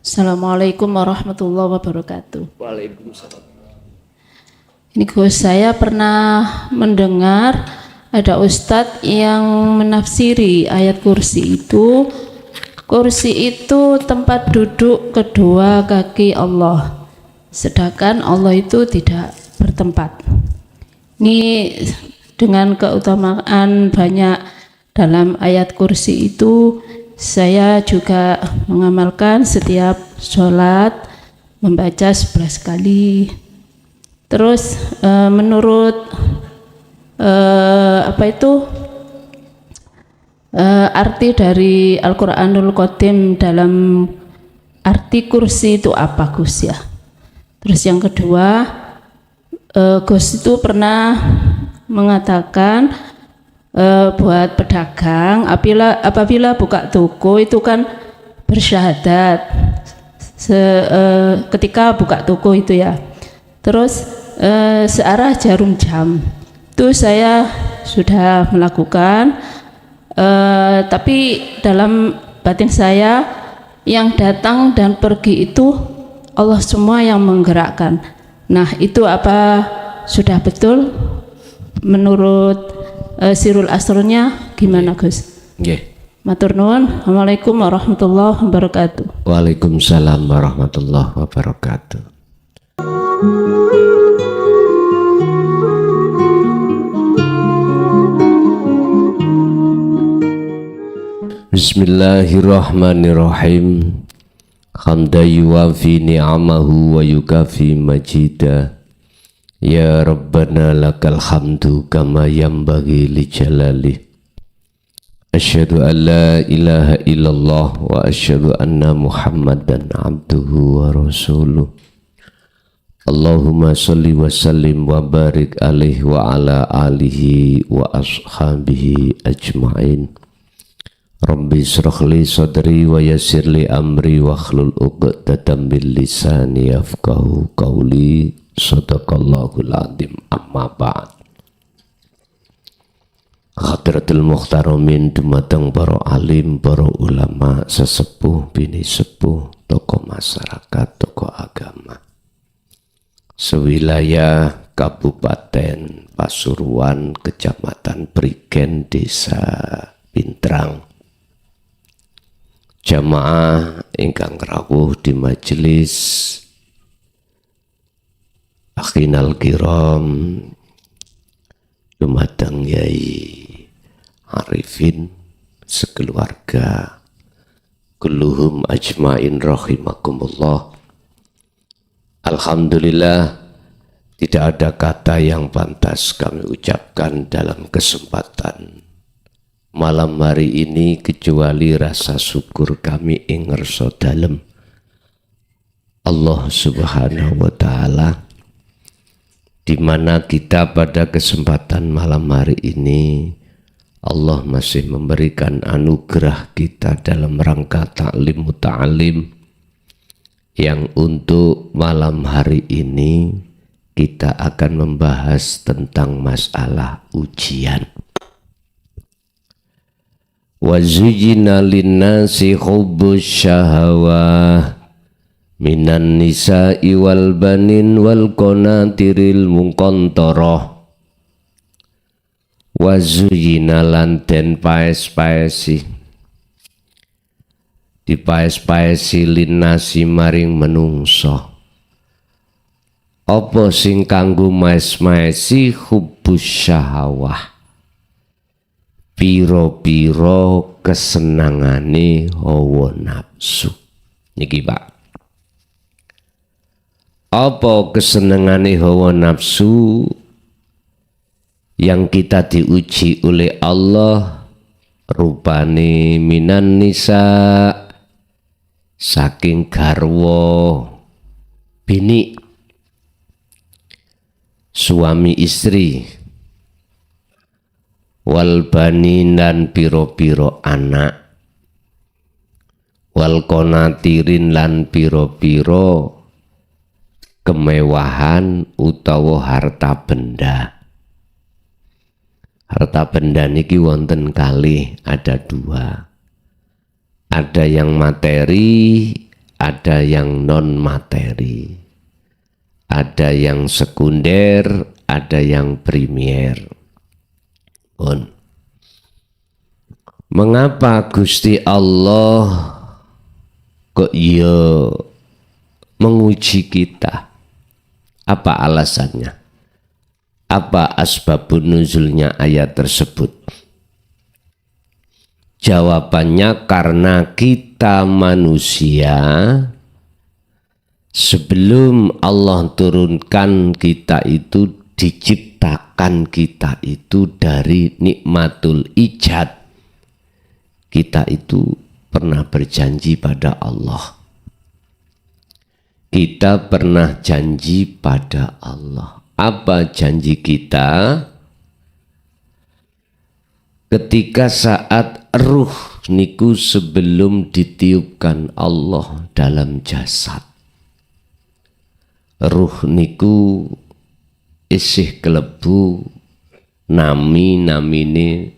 Assalamualaikum warahmatullahi wabarakatuh. Waalaikumsalam. Ini Gus, saya pernah mendengar ada ustadz yang menafsiri ayat kursi itu. Kursi itu tempat duduk kedua kaki Allah, sedangkan Allah itu tidak bertempat. Ini dengan keutamaan banyak dalam ayat kursi itu, saya juga mengamalkan setiap sholat membaca 11 kali. Terus menurut arti dari Al-Quranul Qadim dalam arti kursi itu apa, Gus ya? Terus yang kedua, Gus itu pernah mengatakan buat pedagang apabila buka toko itu kan bersyahadat ketika buka toko itu ya. Terus searah jarum jam itu saya sudah melakukan, tapi dalam batin saya yang datang dan pergi itu Allah semua yang menggerakkan. Nah, itu apa sudah betul menurut sirul asrnya gimana, Gus? Nggih. Matur nuwun. Assalamualaikum warahmatullahi wabarakatuh. Waalaikumsalam warahmatullahi wabarakatuh. Bismillahirrahmanirrahim. Hamdan yuwafi ni'amahu wa yukafi majidah. Ya Rabbana lakal hamdu kama yanbaghi li jalali. Asyhadu an la ilaha illallah wa asyhadu anna Muhammadan abduhu wa rasuluh. Allahumma salli wa sallim wa barik alaihi wa ala alihi wa ashabihi ajma'in. Rabbi shrah li sadri wa yassir li amri wa hlul 'uqdatam min lisani yafqahu qawli. Sadaqallahul adzim. Amma ba'd. Hadratul muhtaramin dumateng para alim, para ulama, sesepuh, bini sepuh, tokoh masyarakat, tokoh agama sewilayah Kabupaten Pasuruan, Kecamatan Prigen, Desa Pintrang, jamaah ingkang rawuh di majelis akhinal kiram, dumateng Yai Arifin sekeluarga, kulluhum ajmain rahimakumullah. Alhamdulillah, tidak ada kata yang pantas kami ucapkan dalam kesempatan malam hari ini kecuali rasa syukur kami ing ngersa dalem Allah Subhanahu wa taala, di mana kita pada kesempatan malam hari ini Allah masih memberikan anugerah kita dalam rangka ta'lim muta'alim, yang untuk malam hari ini kita akan membahas tentang masalah ujian. Wa zuyyina linnasi hubbus syahawah minan nisa'i wal banin wal qanatiril muqantarah wa zuyyina lan den paes-paesi dipaes-paesi linnasi maring menungso apa sing kanggo maes-maesi hubbus syahawah, piro-piro kesenangane hawa nafsu. Niki Pak, apa kesenangane hawa nafsu yang kita diuji oleh Allah? Rupane minan nisa, saking garwa bini, suami istri, wal banin lan piro-piro anak, wal qanatirin lan piro-piro kemewahan utawa harta benda. Harta benda niki wonten kalih, ada dua. Ada yang materi, ada yang non materi, ada yang sekunder, ada yang primer. Mengapa Gusti Allah kok menguji kita? Apa alasannya? Apa asbabun nuzulnya ayat tersebut? Jawabannya karena kita manusia sebelum Allah turunkan kita itu, diciptakan kita itu dari nikmatul ijad. Kita itu pernah berjanji pada Allah. Kita pernah janji pada Allah. Apa janji kita? Ketika saat ruh niku sebelum ditiupkan Allah dalam jasad. Ruh niku isih kelebu namine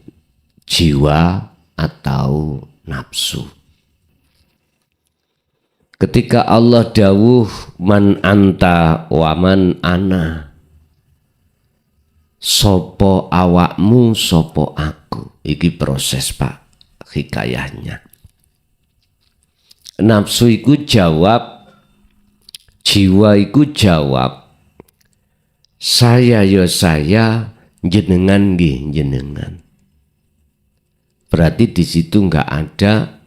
jiwa atau nafsu. Ketika Allah dawuh man anta wa man ana, sopo awakmu sopo aku. Iki proses Pak hikayahnya. Nafsu iku jawab, jiwa iku jawab, saya ya saya, jenengan nggih jenengan. Berarti di situ enggak ada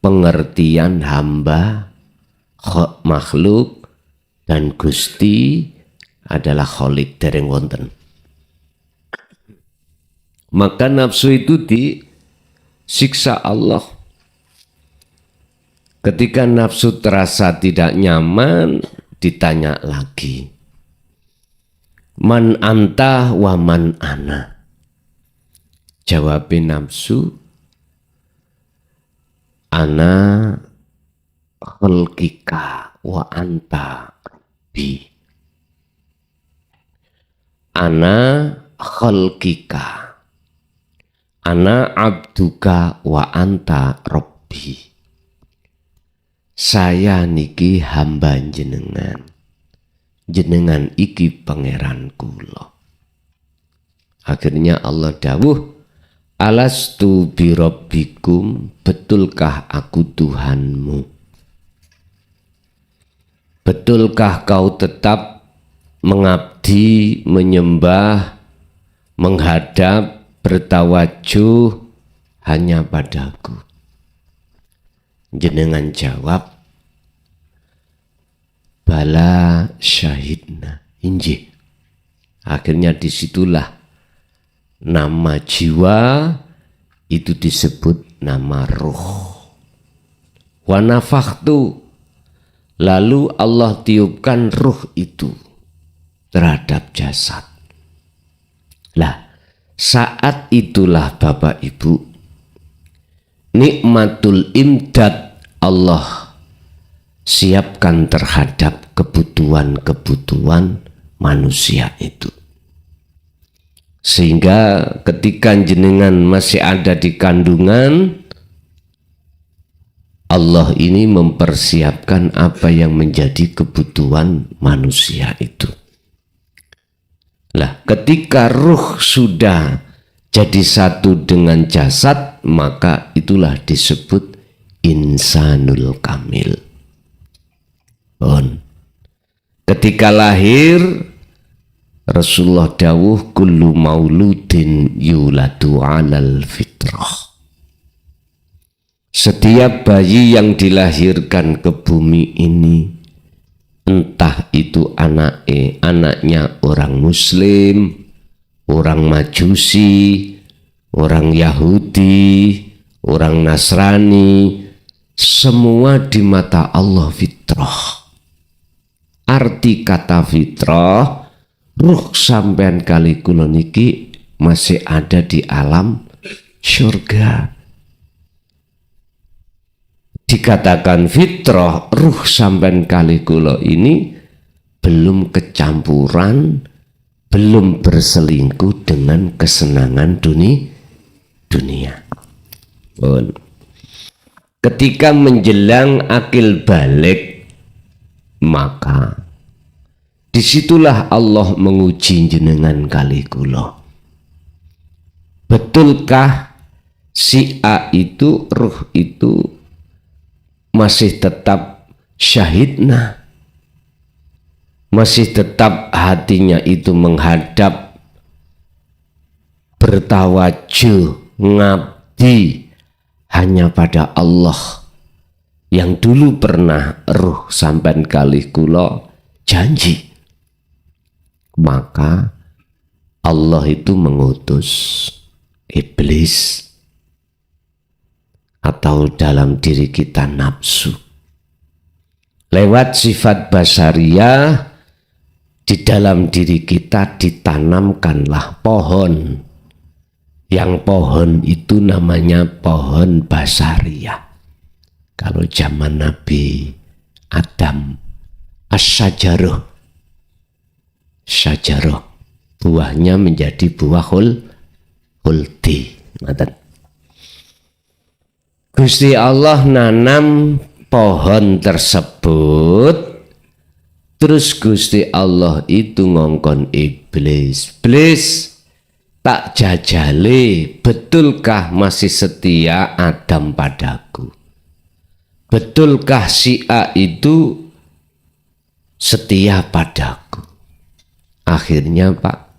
pengertian hamba, makhluk, dan Gusti adalah kholik dereng wonten. Maka nafsu itu disiksa Allah. Ketika nafsu terasa tidak nyaman, ditanya lagi. Man anta wa man ana. Jawabin nafsu, ana khalqika wa anta rabbi. Ana khalqika, ana abduka wa anta rabbi. Saya niki hamba jenengan, jenengan iki pangeran kula. Akhirnya Allah dawuh, alastu birabbikum, betulkah aku Tuhanmu? Betulkah kau tetap mengabdi, menyembah, menghadap, bertawajuh hanya padaku? Jenengan jawab, bala syahidna, injih. Akhirnya disitulah nama jiwa itu disebut nama ruh. Wa nafakhtu, lalu Allah tiupkan ruh itu terhadap jasad. Lah, saat itulah Bapak Ibu, nikmatul imdad Allah siapkan terhadap kebutuhan-kebutuhan manusia itu. Sehingga ketika jenengan masih ada di kandungan, Allah ini mempersiapkan apa yang menjadi kebutuhan manusia itu. Lah, ketika ruh sudah jadi satu dengan jasad, maka itulah disebut insanul kamil. Ketika lahir, Rasulullah dawuh kullu mauludin yuladu alal fitrah. Setiap bayi yang dilahirkan ke bumi ini, entah itu anaknya orang Muslim, orang Majusi, orang Yahudi, orang Nasrani, semua di mata Allah fitrah. Arti kata fitrah, ruh sampean kali kula niki masih ada di alam syurga. Dikatakan fitrah, ruh sampean kali kula ini belum kecampuran, belum berselingkuh dengan kesenangan dunia. ketika menjelang akil balik, maka disitulah Allah menguji jenengan kali kula. Betulkah si A itu, ruh itu masih tetap syahidna, masih tetap hatinya itu menghadap, bertawajuh, ngabdi hanya pada Allah yang dulu pernah ruh sampean kali kula janji. Maka Allah itu mengutus iblis atau dalam diri kita nafsu. Lewat sifat basariyah di dalam diri kita ditanamkanlah pohon. Yang pohon itu namanya pohon basariyah. Kalau zaman Nabi Adam, as-syajaroh, syajaroh, buahnya menjadi buah huldi. Gusti Allah nanam pohon tersebut, terus Gusti Allah itu ngongkon iblis. Iblis, tak jajali, betulkah masih setia Adam padaku? Betulkah si A itu setia padaku? Akhirnya Pak,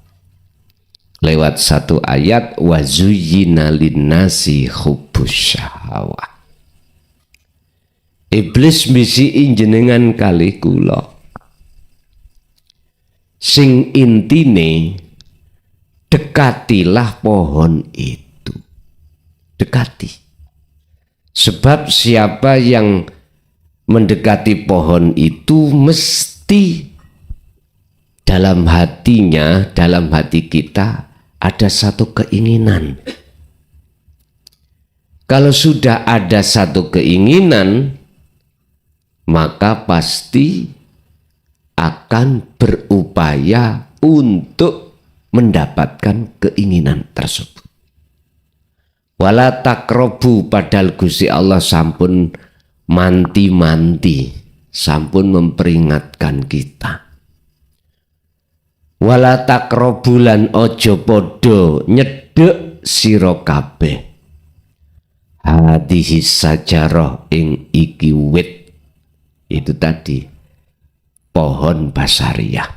lewat satu ayat, wa zuyyina linnasi hubbus syahawah. Iblis misi jenengan kali kula. Sing intine dekatilah pohon itu. Dekati. Sebab siapa yang mendekati pohon itu mesti dalam hatinya, dalam hati kita ada satu keinginan. Kalau sudah ada satu keinginan, maka pasti akan berupaya untuk mendapatkan keinginan tersebut. Wala takrobu, padahal Gusti Allah sampun manti-manti, sampun memperingatkan kita. Wala takrobulan ojo podo nyedek sira kabeh hadhihi sajarah ing iki wit, itu tadi pohon basariyah.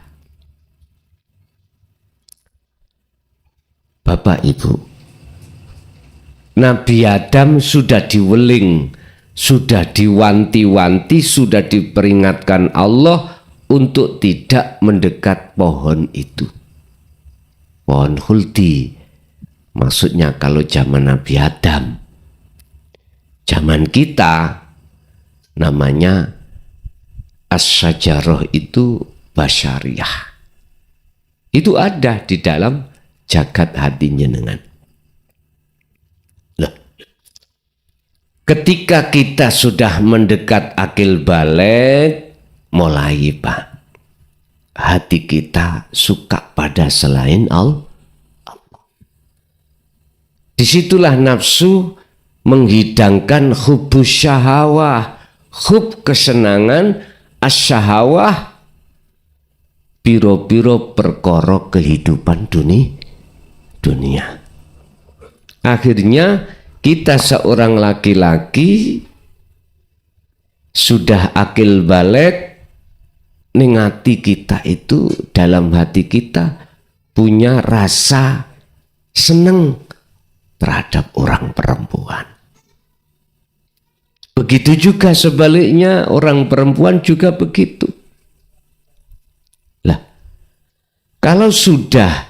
Bapak Ibu, Nabi Adam sudah diweling, sudah diwanti-wanti, sudah diperingatkan Allah untuk tidak mendekat pohon itu. Pohon huldi, maksudnya kalau zaman Nabi Adam. Zaman kita namanya as-syajarah itu basyariyah. Itu ada di dalam jagat hati jenengan. Loh, ketika kita sudah mendekat akil balik, mulai Pak, hati kita suka pada selain Allah. Disitulah nafsu menghidangkan hubus syahawah, hub kesenangan, asyahawah, piro-piro perkara kehidupan dunia. Akhirnya kita seorang laki-laki sudah akil balik, ning hati kita itu, dalam hati kita punya rasa seneng terhadap orang perempuan. Begitu juga sebaliknya, orang perempuan juga begitu. Lah, kalau sudah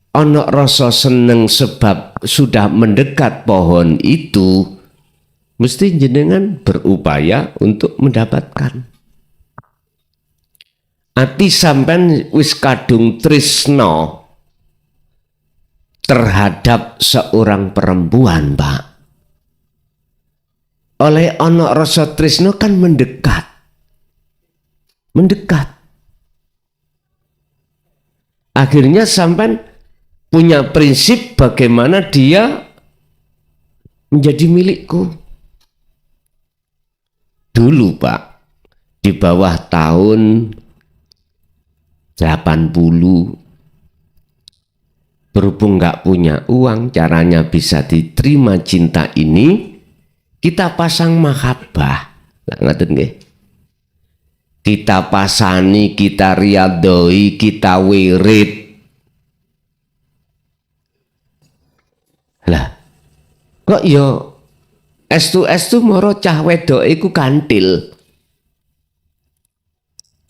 ono rasa seneng sebab sudah mendekat pohon itu, mesti jenengan berupaya untuk mendapatkan. Ati sampean wis kadung tresno terhadap seorang perempuan, Pak. Oleh ono rasa tresno kan mendekat. Akhirnya sampean punya prinsip bagaimana dia menjadi milikku. Dulu Pak, di bawah tahun 80, berhubung nggak punya uang, caranya bisa diterima cinta ini, kita pasang mahabbah. Lah ngaten nggih. Kita pasani, kita riyadhoi, kita wirid. Lah kok yo estu moro cah wedok iku kantil.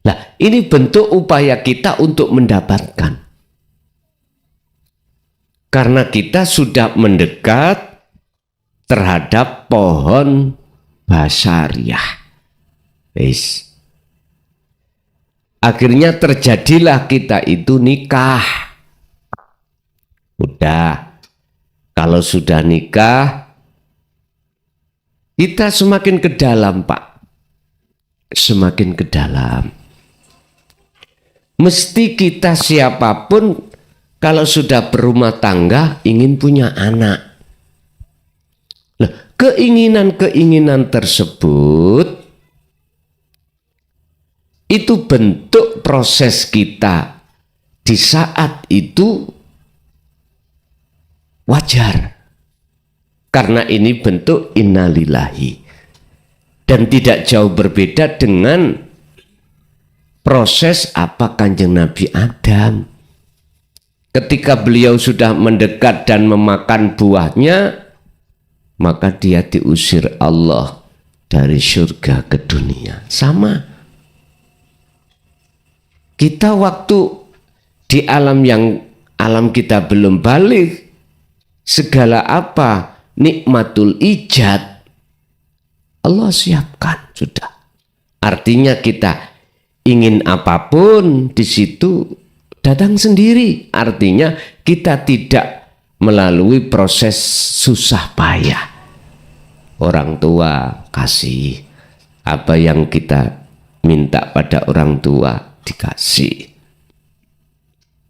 Lah ini bentuk upaya kita untuk mendapatkan. Karena kita sudah mendekat terhadap pohon basariah. Wis. Akhirnya terjadilah kita itu nikah. Udah. Kalau sudah nikah, kita semakin ke dalam, Pak. Semakin ke dalam. Mesti kita siapapun kalau sudah berumah tangga ingin punya anak. Nah, keinginan-keinginan tersebut itu bentuk proses kita di saat itu wajar. Karena ini bentuk innalillahi. Dan tidak jauh berbeda dengan proses apa Kanjeng Nabi Adam. Ketika beliau sudah mendekat dan memakan buahnya, maka dia diusir Allah dari surga ke dunia. Sama. Kita waktu di alam kita belum balik, segala apa nikmatul ijad Allah siapkan sudah. Artinya kita ingin apapun di situ datang sendiri. Artinya kita tidak melalui proses susah payah. Orang tua kasih apa yang kita minta pada orang tua dikasih.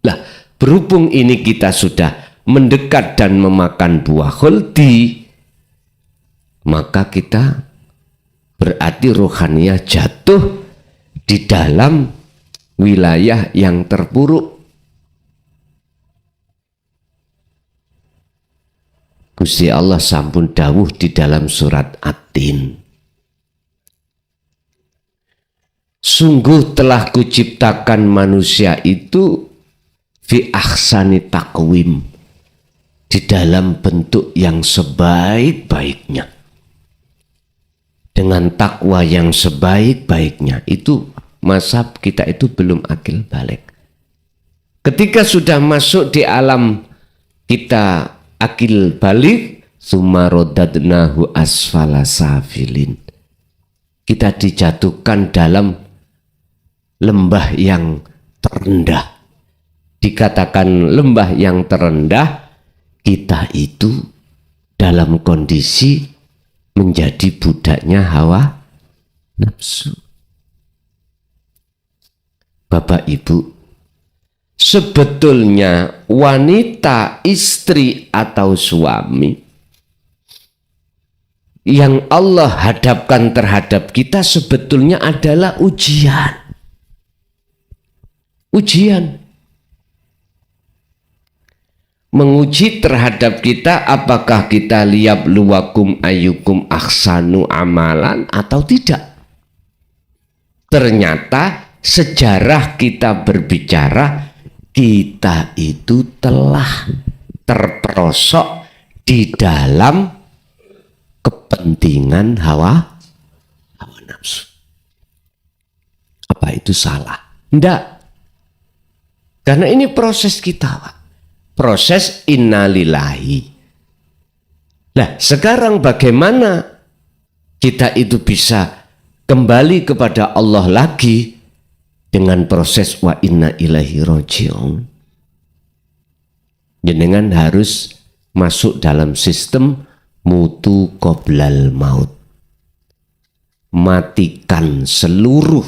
Lah, berhubung ini kita sudah mendekat dan memakan buah khuldi, maka kita berarti rohaniah jatuh di dalam wilayah yang terpuruk. Gusti Allah sampun dawuh di dalam surat At-Tin. Sungguh telah kuciptakan manusia itu fi ahsani taqwim, di dalam bentuk yang sebaik-baiknya, dengan takwa yang sebaik-baiknya. Itu mazhab kita itu belum akil balik. Ketika sudah masuk di alam kita akil balik, summa rodadnahu asfala safilin, kita dijatuhkan dalam lembah yang terendah. Dikatakan lembah yang terendah, kita itu dalam kondisi menjadi budaknya hawa nafsu. Bapak Ibu, sebetulnya wanita, istri atau suami yang Allah hadapkan terhadap kita sebetulnya adalah ujian. Ujian. Menguji terhadap kita apakah kita liyab luwakum ayyukum ahsanu amalan atau tidak. Ternyata sejarah kita berbicara, kita itu telah terperosok di dalam kepentingan hawa nafsu. Apa itu salah? Tidak. Karena ini proses kita, Pak. Proses innalillahi. Nah, sekarang bagaimana kita itu bisa kembali kepada Allah lagi dengan proses wa inna ilaihi raji'un? Jenengan harus masuk dalam sistem mutu qoblal maut. Matikan seluruh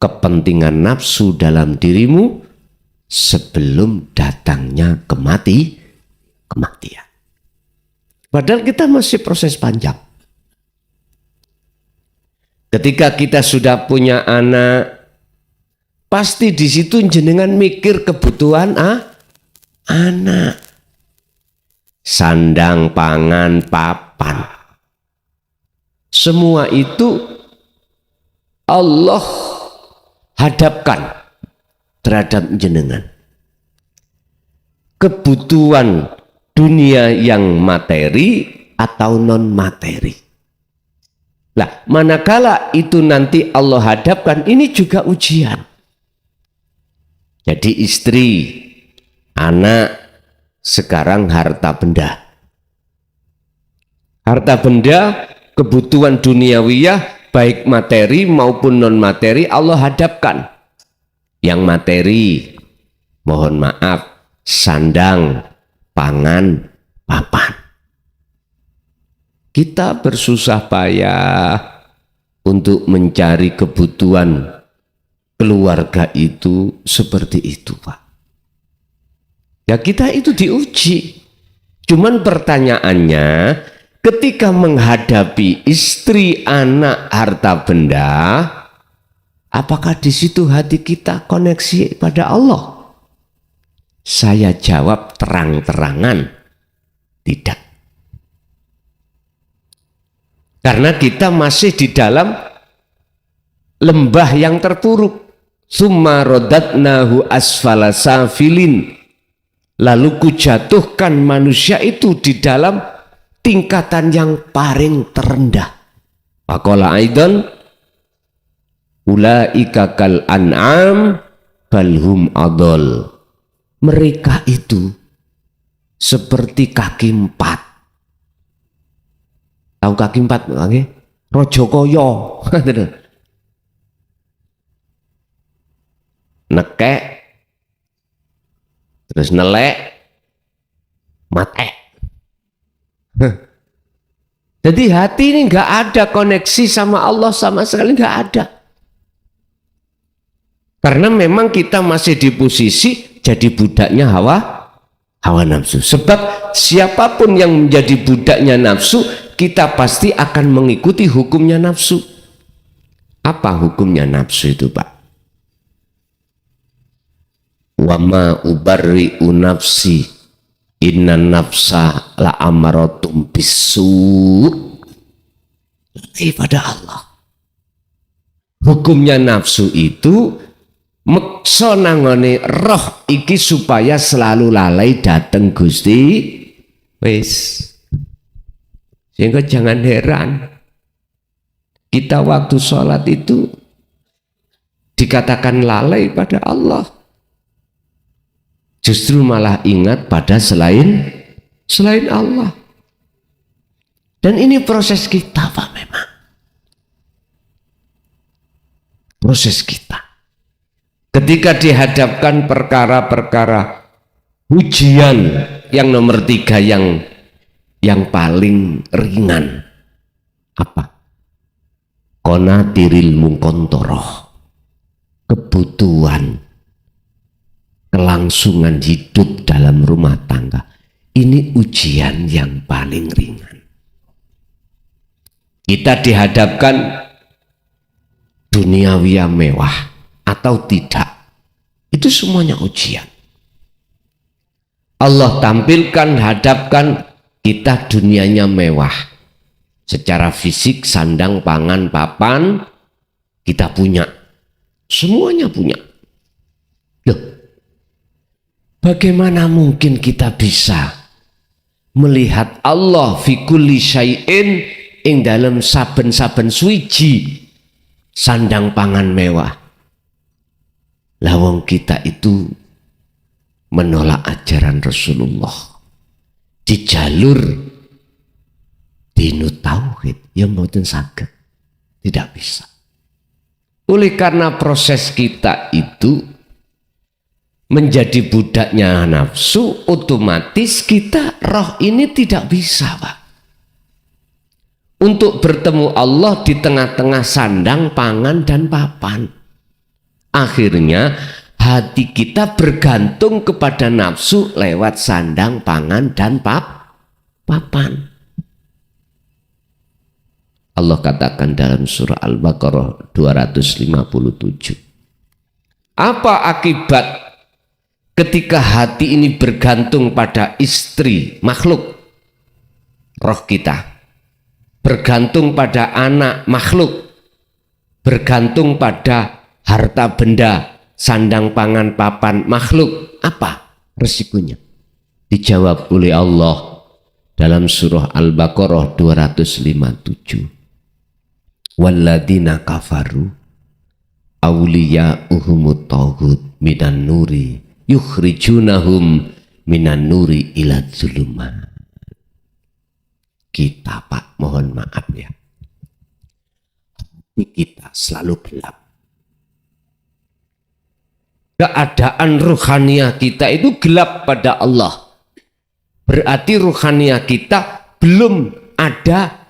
kepentingan nafsu dalam dirimu sebelum datangnya kematian. Padahal kita masih proses panjang. Ketika kita sudah punya anak, pasti di situ jenengan mikir kebutuhan anak. Sandang, pangan, papan. Semua itu Allah hadapkan terhadap jenengan. Kebutuhan dunia yang materi atau non materi. Lah, manakala itu nanti Allah hadapkan, ini juga ujian. Jadi istri, anak, sekarang harta benda. Harta benda, kebutuhan duniawiyah, baik materi maupun non materi Allah hadapkan. Yang materi, mohon maaf, sandang, pangan, papan. Kita bersusah payah untuk mencari kebutuhan keluarga itu seperti itu, Pak. Ya kita itu diuji. Cuman pertanyaannya, ketika menghadapi istri, anak, harta benda, apakah di situ hati kita koneksi pada Allah? Saya jawab terang-terangan, tidak. Karena kita masih di dalam lembah yang terpuruk. Summa rodatnahu asfala safilin. Lalu kujatuhkan manusia itu di dalam tingkatan yang paling terendah. Faqala aidan ulaika kal an'am balhum adol. Mereka itu seperti kaki empat. Tahu kaki empat? Rojokoyo. Nekek, terus nelek, mate. Jadi hati ini nggak ada koneksi sama Allah sama sekali, nggak ada. Karena memang kita masih di posisi jadi budaknya hawa nafsu. Sebab siapapun yang menjadi budaknya nafsu, kita pasti akan mengikuti hukumnya nafsu. Apa hukumnya nafsu itu, Pak? Wa ma ubarri'u nafsi inna nafsa la amaratum bisu. Pada Allah. Hukumnya nafsu itu meksa nangone roh iki supaya selalu lalai dateng Gusti. Wis. Sehingga jangan heran kita waktu sholat itu dikatakan lalai pada Allah. Justru malah ingat pada selain Allah. Dan ini proses kita, Pak, memang. Proses kita. Ketika dihadapkan perkara-perkara ujian yang nomor 3 yang paling ringan. Apa? Konatiril mungkontoroh. Kebutuhan kelangsungan hidup dalam rumah tangga. Ini ujian yang paling ringan. Kita dihadapkan duniawiya mewah atau tidak. Itu semuanya ujian. Allah tampilkan, hadapkan kita dunianya mewah. Secara fisik, sandang, pangan, papan, kita punya. Semuanya punya. Loh, bagaimana mungkin kita bisa melihat Allah fi kulli syai'in ing dalam saben-saben suwiji sandang pangan mewah. Lawang kita itu menolak ajaran Rasulullah di jalur dinu tauhid yang mboten saged, tidak bisa. Oleh karena proses kita itu menjadi budaknya nafsu, otomatis kita roh ini tidak bisa, Pak, untuk bertemu Allah di tengah-tengah sandang, pangan, dan papan. Akhirnya hati kita bergantung kepada nafsu lewat sandang, pangan, dan papan. Allah katakan dalam surah Al-Baqarah 257. Apa akibat ketika hati ini bergantung pada istri makhluk roh kita, bergantung pada anak makhluk, bergantung pada harta benda, sandang pangan papan makhluk? Apa resikonya? Dijawab oleh Allah dalam surah Al-Baqarah 257. Walladzina kafaru awliya'uhumut taghut minan nuri yukhrijunahum minan nuri ila dzulumat. Kita Pak, mohon maaf ya, hati kita selalu gelap. Keadaan ruhaniah kita itu gelap pada Allah. Berarti ruhaniah kita belum ada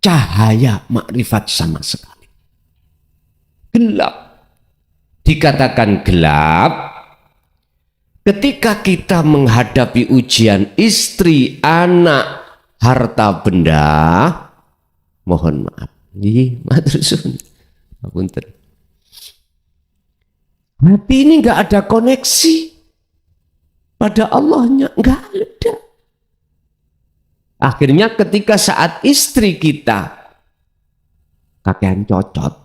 cahaya makrifat sama sekali. Gelap. Dikatakan gelap ketika kita menghadapi ujian istri, anak, harta benda. Mohon maaf. Matur suwun. Ngapunten. Hati ini nggak ada koneksi pada Allahnya, nggak ada. Akhirnya ketika saat istri kita kakean cocot,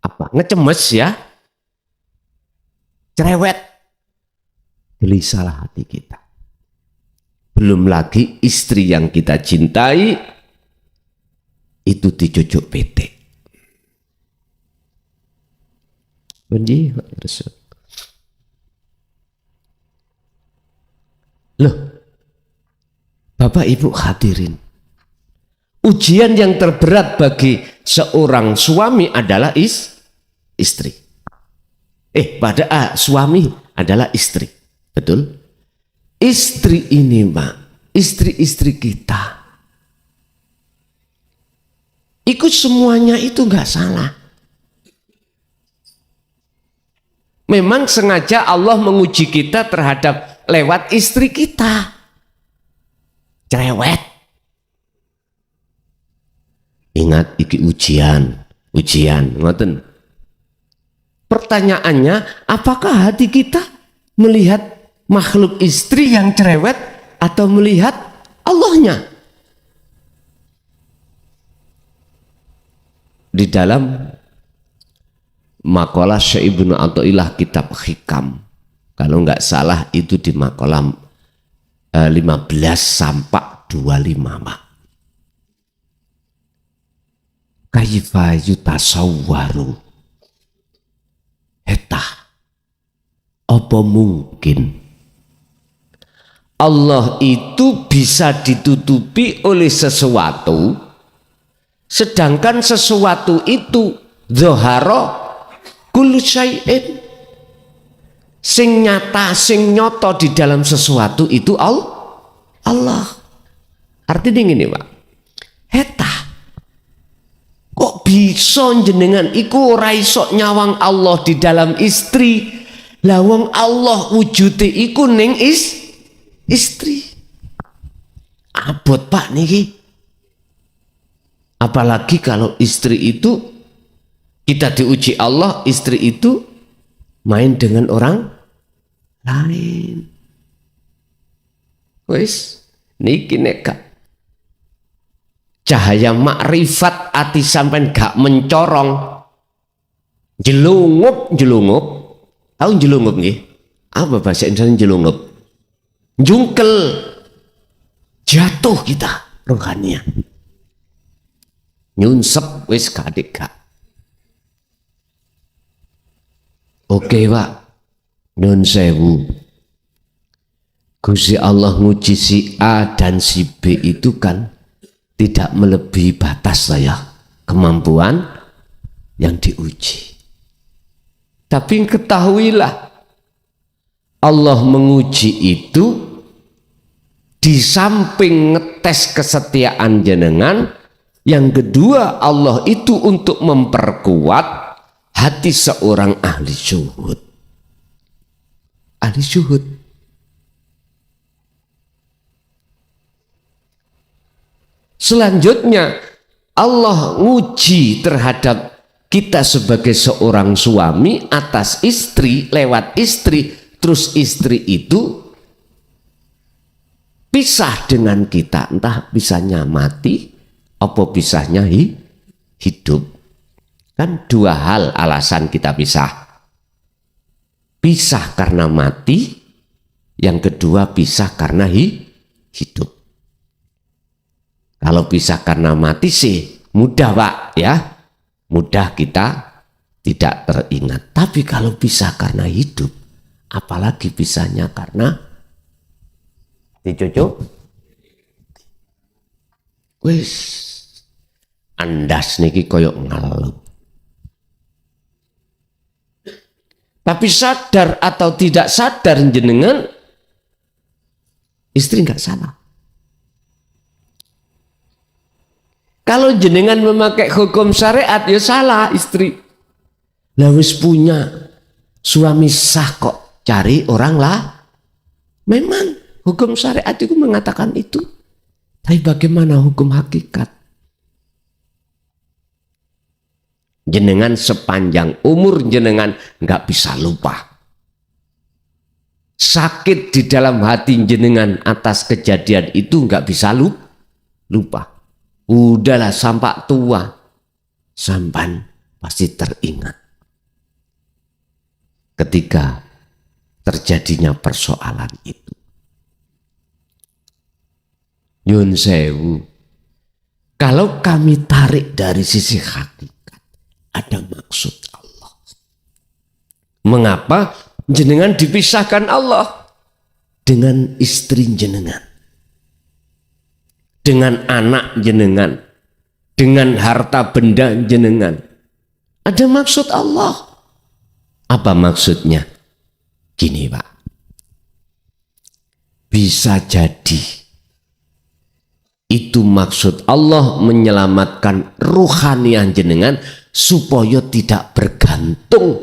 apa ngecemes ya, cerewet, gelisahlah hati kita. Belum lagi istri yang kita cintai itu dicucuk petek. Benji, loh, Bapak Ibu hadirin, ujian yang terberat bagi seorang suami adalah istri. Suami adalah istri, betul? Istri ini Pak, istri-istri kita, ikut semuanya itu nggak salah. Memang sengaja Allah menguji kita terhadap lewat istri kita. Cerewet. Ingat iki ujian, ngoten. Pertanyaannya, apakah hati kita melihat makhluk istri yang cerewet atau melihat Allahnya? Di dalam makalah Syekh Ibnu Athaillah kitab Hikam, kalau nggak salah itu di makalah 15 sampai 25 Pak. Kaifa yutasawwaru, eta apa mungkin Allah itu bisa ditutupi oleh sesuatu, sedangkan sesuatu itu dzahara kullu syai'in, sing nyata, sing nyoto di dalam sesuatu itu Allah. Artinya gini Pak, heta kok bisa jenengan iku ora iso nyawang Allah di dalam istri, lawang Allah wujude iku ning istri. Abot Pak niki. Apalagi kalau istri itu kita diuji Allah, istri itu main dengan orang lain. Wis niki neka cahaya makrifat ati sampean gak mencorong, jelungup. Tahu jelungup nggih? Apa bahasa Indonesia jelungup? Jungkel. Jatuh kita rohaninya. Nyunsep wis kadek gak. Oke Pak, nun sewu. Gusti Allah nguji si A dan si B itu kan tidak melebihi batas saya kemampuan yang diuji. Tapi ketahuilah, Allah menguji itu di samping ngetes kesetiaan jenengan, yang kedua Allah itu untuk memperkuat hati seorang ahli syuhud. Ahli syuhud. Selanjutnya Allah nguji terhadap kita sebagai seorang suami atas istri, lewat istri, terus istri itu pisah dengan kita, entah pisahnya mati apa pisahnya hidup. Kan dua hal alasan kita pisah. Pisah karena mati, yang kedua pisah karena hidup. Kalau pisah karena mati sih mudah Pak ya, mudah kita tidak teringat. Tapi kalau pisah karena hidup, apalagi pisahnya karena dicucuk, wis andas niki koyok ngelup. Tapi sadar atau tidak sadar jenengan, istri nggak salah. Kalau jenengan memakai hukum syariat ya salah istri. Lah wis punya suami sah kok cari orang lah. Memang hukum syariat itu mengatakan itu. Tapi bagaimana hukum hakikat? Jenengan sepanjang umur jenengan nggak bisa lupa. Sakit di dalam hati jenengan atas kejadian itu nggak bisa lupa. Udahlah sampai tua, sampan pasti teringat ketika terjadinya persoalan itu. Yun sewu, kalau kami tarik dari sisi hakikat, ada maksud Allah. Mengapa jenengan dipisahkan Allah dengan istri jenengan? Dengan anak jenengan, dengan harta benda jenengan. Ada maksud Allah. Apa maksudnya? Gini Pak, bisa jadi itu maksud Allah menyelamatkan ruhaniah jenengan supaya tidak bergantung.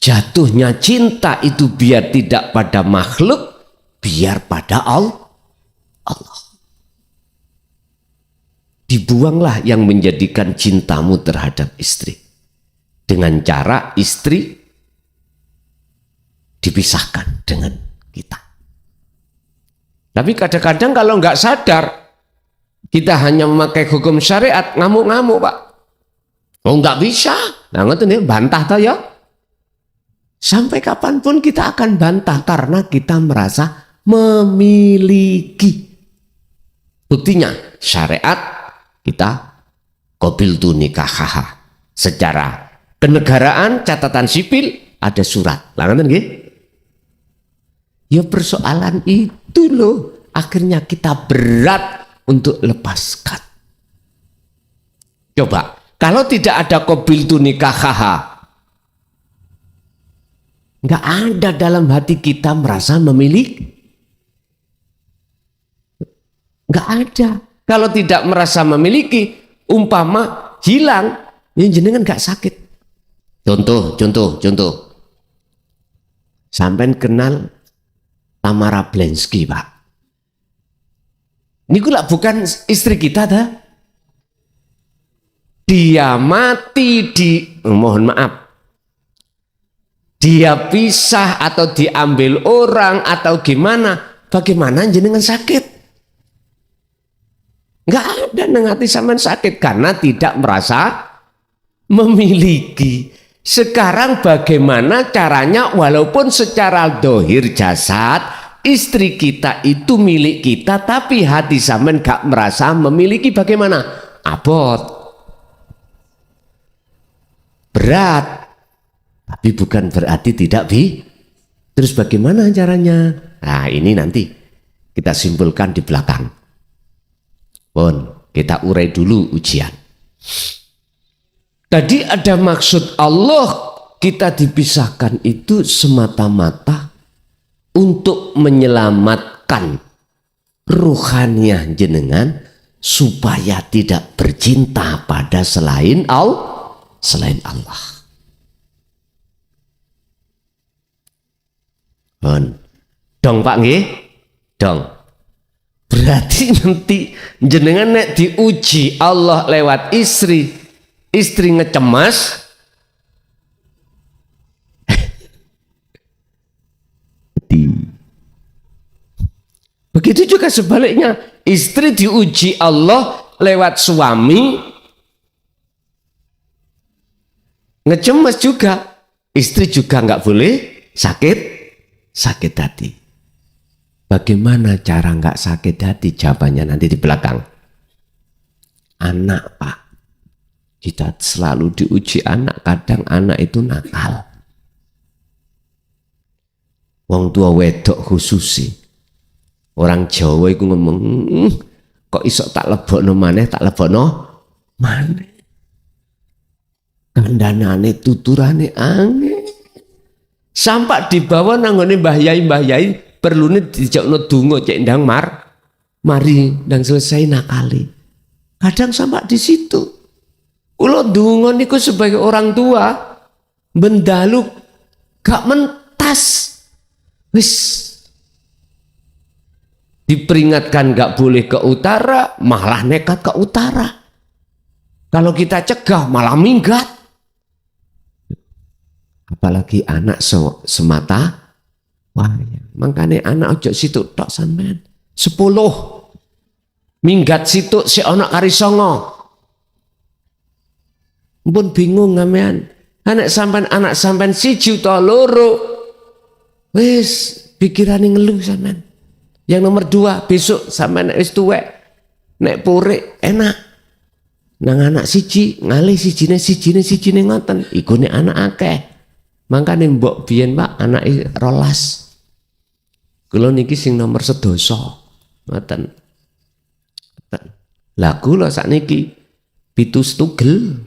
Jatuhnya cinta itu biar tidak pada makhluk, biar pada Allah. Dibuanglah yang menjadikan cintamu terhadap istri. Dengan cara istri dipisahkan dengan kita. Tapi kadang-kadang kalau nggak sadar, kita hanya memakai hukum syariat, ngamuk-ngamuk Pak. Oh nggak bisa, nah ngerti nih bantah toh ya. Sampai kapanpun kita akan bantah karena kita merasa memiliki. Buktinya syariat kita qabiltu nikahaha. Secara kenegaraan catatan sipil ada surat. Lah ngoten nggih? Ya persoalan itu loh akhirnya kita berat untuk lepaskan. Coba kalau tidak ada qabiltu nikahaha, enggak ada dalam hati kita merasa memiliki. Enggak ada. Kalau tidak merasa memiliki, umpama hilang, ya jenengan enggak sakit. Contoh. Sampai kenal Tamara Blensky, Pak. Ini kula bukan istri kita dah. Dia mati mohon maaf. Dia pisah atau diambil orang atau gimana? Bagaimana jenengan sakit? Enggak ada nang hati sampean sakit karena tidak merasa memiliki. Sekarang bagaimana caranya walaupun secara dohir jasad istri kita itu milik kita tapi hati sampean enggak merasa memiliki, bagaimana? Abot. Berat. Tapi bukan berarti tidak Terus bagaimana caranya? Nah ini nanti kita simpulkan di belakang. Kita urai dulu ujian. Tadi ada maksud Allah kita dipisahkan itu semata-mata untuk menyelamatkan ruhaniah jenengan supaya tidak bercinta pada selain Allah. Dong Pak nggih? Dong. Berarti nanti jenengan nek diuji Allah lewat istri ngecemas, begitu juga sebaliknya, istri diuji Allah lewat suami ngecemas juga, istri juga nggak boleh sakit hati. Bagaimana cara nggak sakit hati? Jawabannya nanti di belakang. Anak, Pak, kita selalu diuji anak. Kadang anak itu nakal. Wong tua wedok khususi. Orang Jawa itu ngomong, kok iso tak lebokno maneh, tak lebokno maneh. Kandanane tuturane angin. Sampai dibawa nanggone mbah yai perlune dijakno donga cek ndang mari ndang selesai nakali. Kadang sampai di situ. Kula donga niku sebagai orang tua bendalu gak mentas. Wis diperingatkan gak boleh ke utara, malah nekat ke utara. Kalau kita cegah malah minggat. Apalagi anak semata wayang. Makanya anak ojo situ tok sampean. 10 minggat situ si anak kari songo. Pun bingung ngamean. Anak sampean siji utawa loro. Wis pikirane ngeluh sampean. Yang nomor 2 besok sampean wis tuwek. Nek purik enak. Nang anak siji ngalih sijine ngoten. Iku nek anak akeh. Mangkane mbok biyen Pak anake 12. Kula niki sing nomor 11. Ngoten. Lah kula sakniki 7 setugel.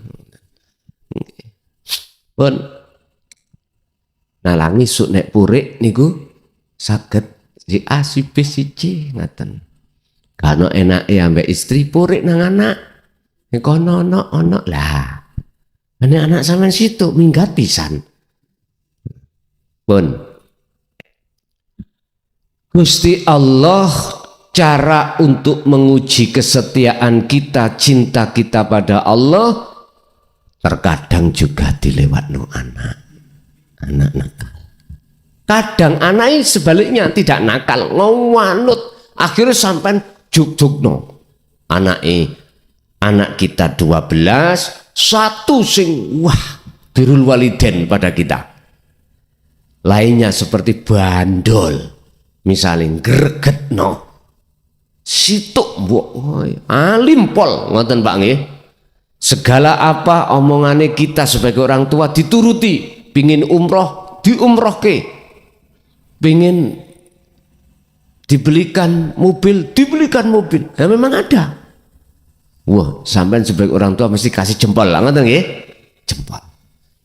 Pun nalangi suk nek purik niku saged si A si B si C ngoten. Kano enake ambek istri purik nang anak. Kono ono lah. Anak sampean situ minggat pisan. Pun Gusti Allah cara untuk menguji kesetiaan kita, cinta kita pada Allah terkadang juga dilewatno anak nakal. Kadang anak sebaliknya tidak nakal, ngowanut, akhirnya sampai juk-jukno. Anak kita 12, satu sing wah birrul walidain pada kita. Lainnya seperti bandol, misalnya gregetno, situk mbok alim pol ngoten Pak nggih. Segala apa omongane kita sebagai orang tua dituruti, pingin umroh diumrohke, pingin dibelikan mobil. Ya memang ada. Wah, sampean sebagai orang tua mesti kasih jempol lah ngoten nggih. Jempol.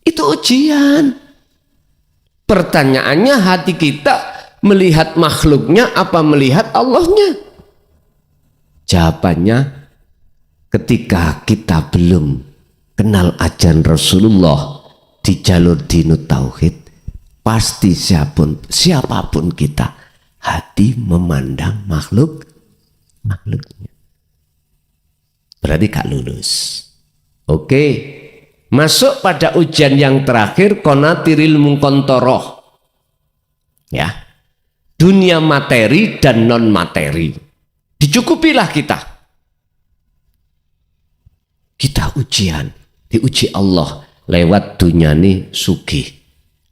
Itu ujian. Pertanyaannya hati kita melihat makhluknya apa melihat Allahnya? Jawabannya ketika kita belum kenal ajaran Rasulullah di jalur dinut tauhid, pasti siapapun kita hati memandang makhluknya. Berarti gak lulus. Oke. Masuk pada ujian yang terakhir, konatiril mungkontoroh. Ya. Dunia materi dan non materi. Dicukupilah kita. Kita diuji Allah lewat dunianya sugih.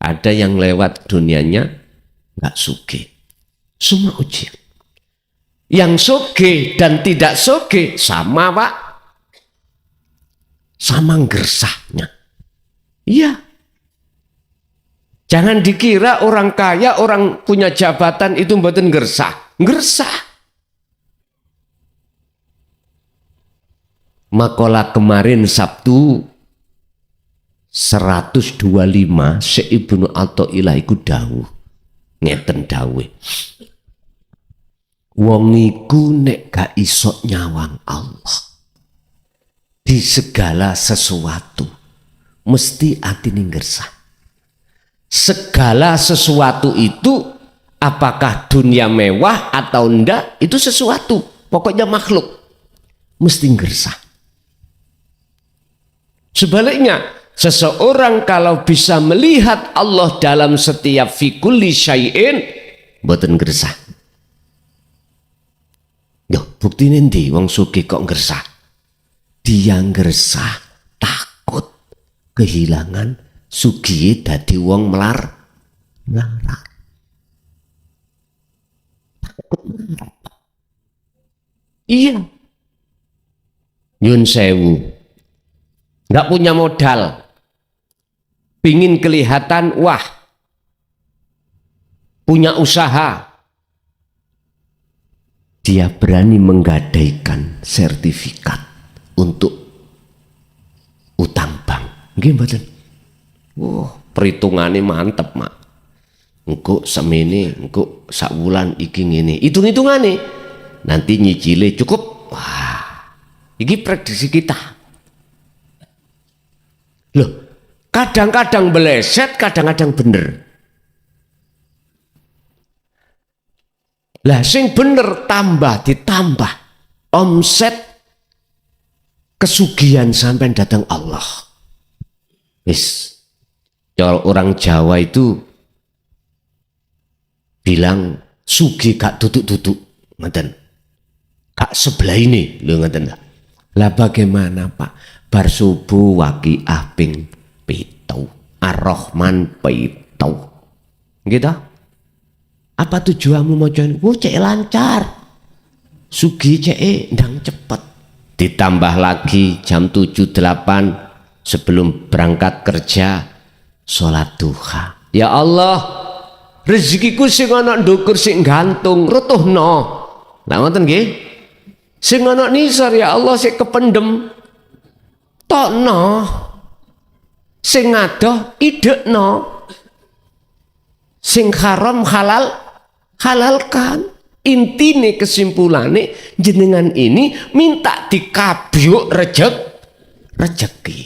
Ada yang lewat dunianya nggak sugih. Semua ujian. Yang sugih dan tidak sugih sama Pak. Sama gersahnya. Iya. Jangan dikira orang kaya, orang punya jabatan itu mboten gersah. Gersah. Makalah kemarin Sabtu 125 Syekh Ibnu Athaillah iku dawuh. Ngeten dawuhe. Wong iku nek gak iso nyawang Allah di segala sesuatu mesti atine gersah. Segala sesuatu itu Apakah dunia mewah atau enggak, itu sesuatu. Pokoknya makhluk mesti gersah. Sebaliknya, seseorang kalau bisa melihat Allah dalam setiap fikulli syai'in, boten gersah. Yo, bukti nanti wong sugih kok gersah. Dia gersah takut kehilangan sugih dadi wong melarat. Iya. Nyun sewu. Nggak punya modal. Pingin kelihatan, wah. Punya usaha. Dia berani menggadaikan sertifikat untuk utang bank. Nggih mboten. Perhitungannya mantep, Mak. Engko semene, engko sak wulan iki ngene. Hitung-hitungane. Nanti nyicile cukup. Wah. Iki prediksi kita. Loh, kadang-kadang beleset, kadang-kadang bener. Lah sing bener tambah ditambah omset kesugihan sampai datang Allah. Wis. Kalau orang Jawa itu bilang sugih gak tutuk-tutuk, ngeten. Gak sebelah ini, lho ngeten. Lah bagaimana Pak? Bar subuh waqiah ping 7, Ar-Rahman pitu. Gitu? Apa tujuanmu maca ini? Cek lancar. Sugih cek ndang cepet. Ditambah lagi jam 7-8 sebelum berangkat kerja sholat duha. Ya Allah, rezekiku sing ana ndukur sing gantung rutuhno. Lah ngoten nggih. Sing ana nisor ya Allah sing kependem tokno. Sing ngadoh idekno. Sing haram halalkan. Intine kesimpulannya jenengan ini minta dikabyuk rezeki.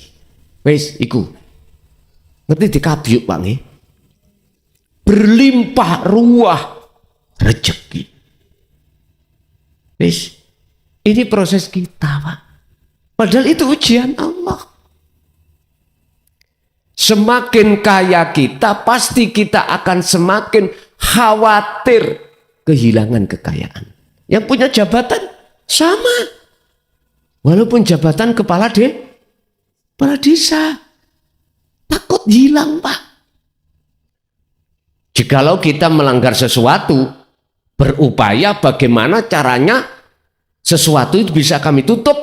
Wis iku. Ngerti dikabyuk Pak nggih? Berlimpah ruah rezeki. Wis. Ini proses kita, Pak. Padahal itu ujian Allah. Semakin kaya kita, pasti kita akan semakin khawatir kehilangan kekayaan. Yang punya jabatan sama. Walaupun jabatan kepala desa. Takut hilang, Pak. Jikalau kita melanggar sesuatu, berupaya bagaimana caranya sesuatu itu bisa kami tutup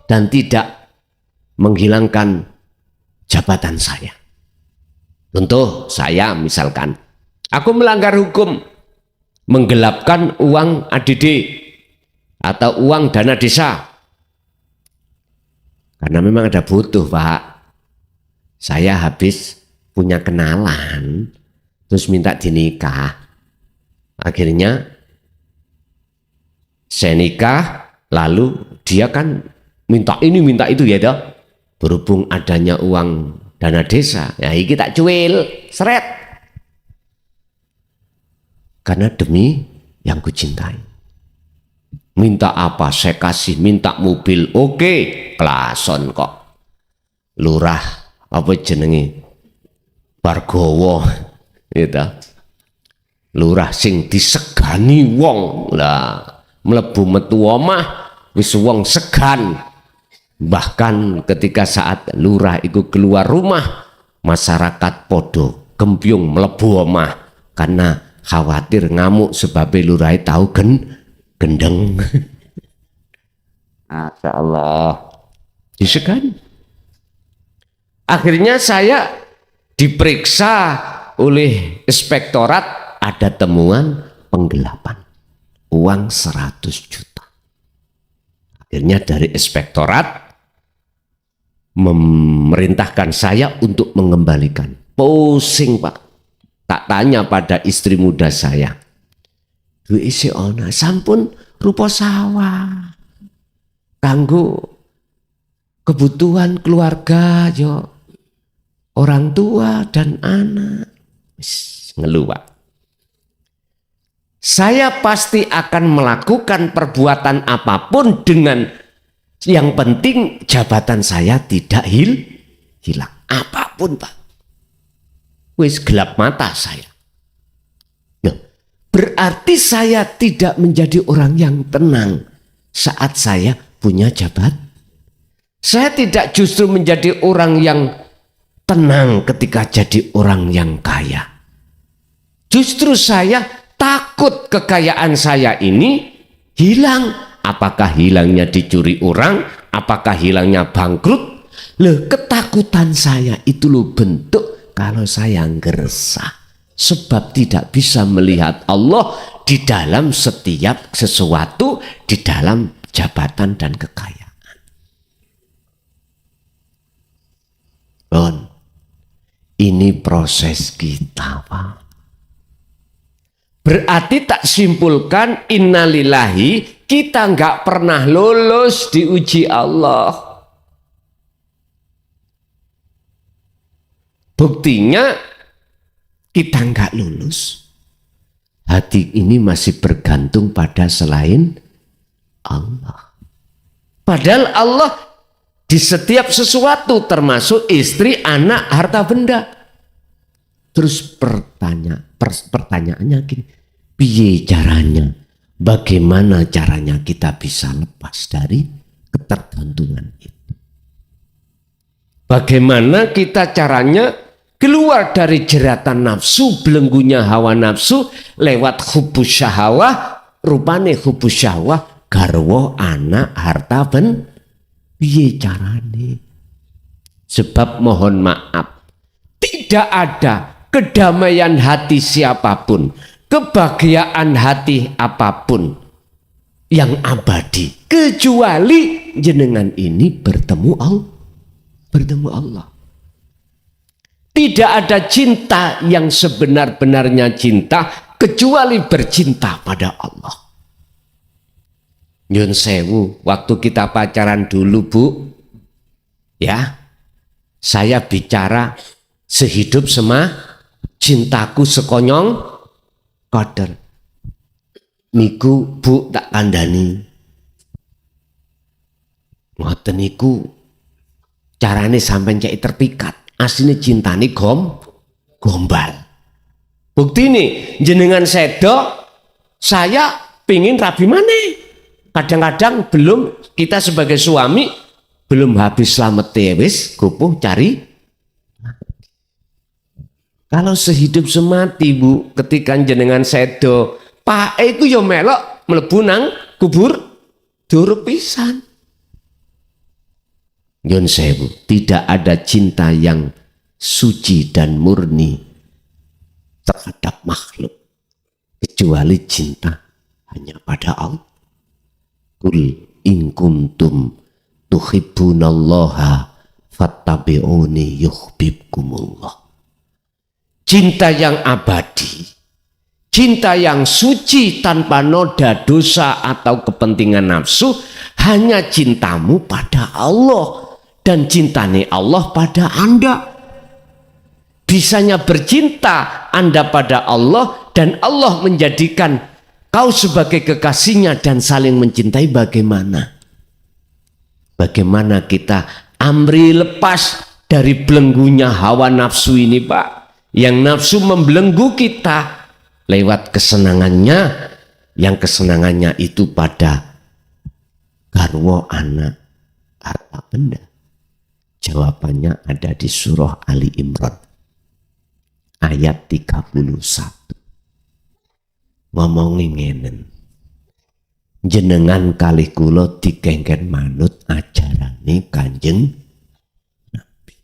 dan tidak menghilangkan jabatan saya. Contoh saya misalkan, aku melanggar hukum, menggelapkan uang ADD atau uang dana desa. Karena memang ada butuh, Pak. Saya habis punya kenalan, terus minta dinikah. Akhirnya saya nikah, lalu dia kan minta ini minta itu ya toh. Berhubung adanya uang dana desa, ya iki tak cuil, seret. Karena demi yang kucintai. Minta apa saya kasih, minta mobil, oke, klason kok. Lurah apa jenenge Bargowo gitu. Lurah sing disegani wong lah, mlebu metu omah wis wong segan. Bahkan ketika saat lurah itu keluar rumah, masyarakat podo gembyung mlebu omah karena khawatir ngamuk sebab lurah tahu gendeng. Masya Allah, disegani. Akhirnya saya diperiksa oleh inspektorat, ada temuan penggelapan uang 100 juta. Akhirnya dari inspektorat memerintahkan saya untuk mengembalikan. Pusing Pak. Tak tanya pada istri muda saya. Duit isi ona sampun rupa sawah. Kanggo kebutuhan keluarga yo. Orang tua dan anak. Ngeluh Pak. saya pasti akan melakukan perbuatan apapun dengan yang penting jabatan saya tidak hilang. Apapun Pak. Wis gelap mata saya. Nah, berarti saya tidak menjadi orang yang tenang saat saya punya jabatan. Saya tidak justru menjadi orang yang tenang ketika jadi orang yang kaya. Justru saya takut kekayaan saya ini hilang. Apakah hilangnya dicuri orang? Apakah hilangnya bangkrut? Loh, ketakutan saya itu loh bentuk kalau saya gersah. Sebab tidak bisa melihat Allah di dalam setiap sesuatu, di dalam jabatan dan kekayaan. Bon, ini proses kita Pak. Berarti tak simpulkan innalillahi, kita nggak pernah lulus diuji Allah. Buktinya kita nggak lulus. Hati ini masih bergantung pada selain Allah. Padahal Allah di setiap sesuatu termasuk istri, anak, harta benda. Terus pertanyaannya gini, piye caranya? Bagaimana caranya kita bisa lepas dari ketergantungan itu? Bagaimana kita caranya keluar dari jeratan nafsu, belenggunya hawa nafsu lewat hubus syahwah, rupane hubus syahwah, garwo, anak, harta benda. Piye carane? Sebab mohon maaf, tidak ada kedamaian hati siapapun, kebahagiaan hati apapun yang abadi kecuali jenengan ini bertemu Allah. Tidak ada cinta yang sebenar-benarnya cinta kecuali bercinta pada Allah. Nyun sewu, waktu kita pacaran dulu Bu, ya, saya bicara sehidup cintaku sekonyong koder. Niku Bu tak kandani. Ngoten niku carane sampai cek terpikat. Aslinya cintane gombal. Bukti nih, jenengan sedo, saya pingin rabi maneh. Kadang-kadang belum, kita sebagai suami belum habis selamat wis kupuh cari. Kalau sehidup semati Bu, ketika jenengan sedo, Pak iku yo melok mlebu nang kubur duruk pisan. Nyun sewu, tidak ada cinta yang suci dan murni terhadap makhluk kecuali cinta hanya pada Allah. Kul in kuntum tuhibbunallaha fattabi'uni yuhibbukumullah. Cinta yang abadi, cinta yang suci tanpa noda dosa atau kepentingan nafsu, hanya cintamu pada Allah dan cintane Allah pada Anda. Bisanya bercinta Anda pada Allah dan Allah menjadikan kau sebagai kekasihnya dan saling mencintai. Bagaimana? Bagaimana kita amri lepas dari belenggunya hawa nafsu ini Pak? Yang nafsu membelenggu kita lewat kesenangannya, yang kesenangannya itu pada garwo, anak, harta benda. Jawabannya ada di surah Ali Imran ayat 31. Ngomongin ngenen, jenengan kalih kula dikengken manut ajarane Kanjeng Nabi.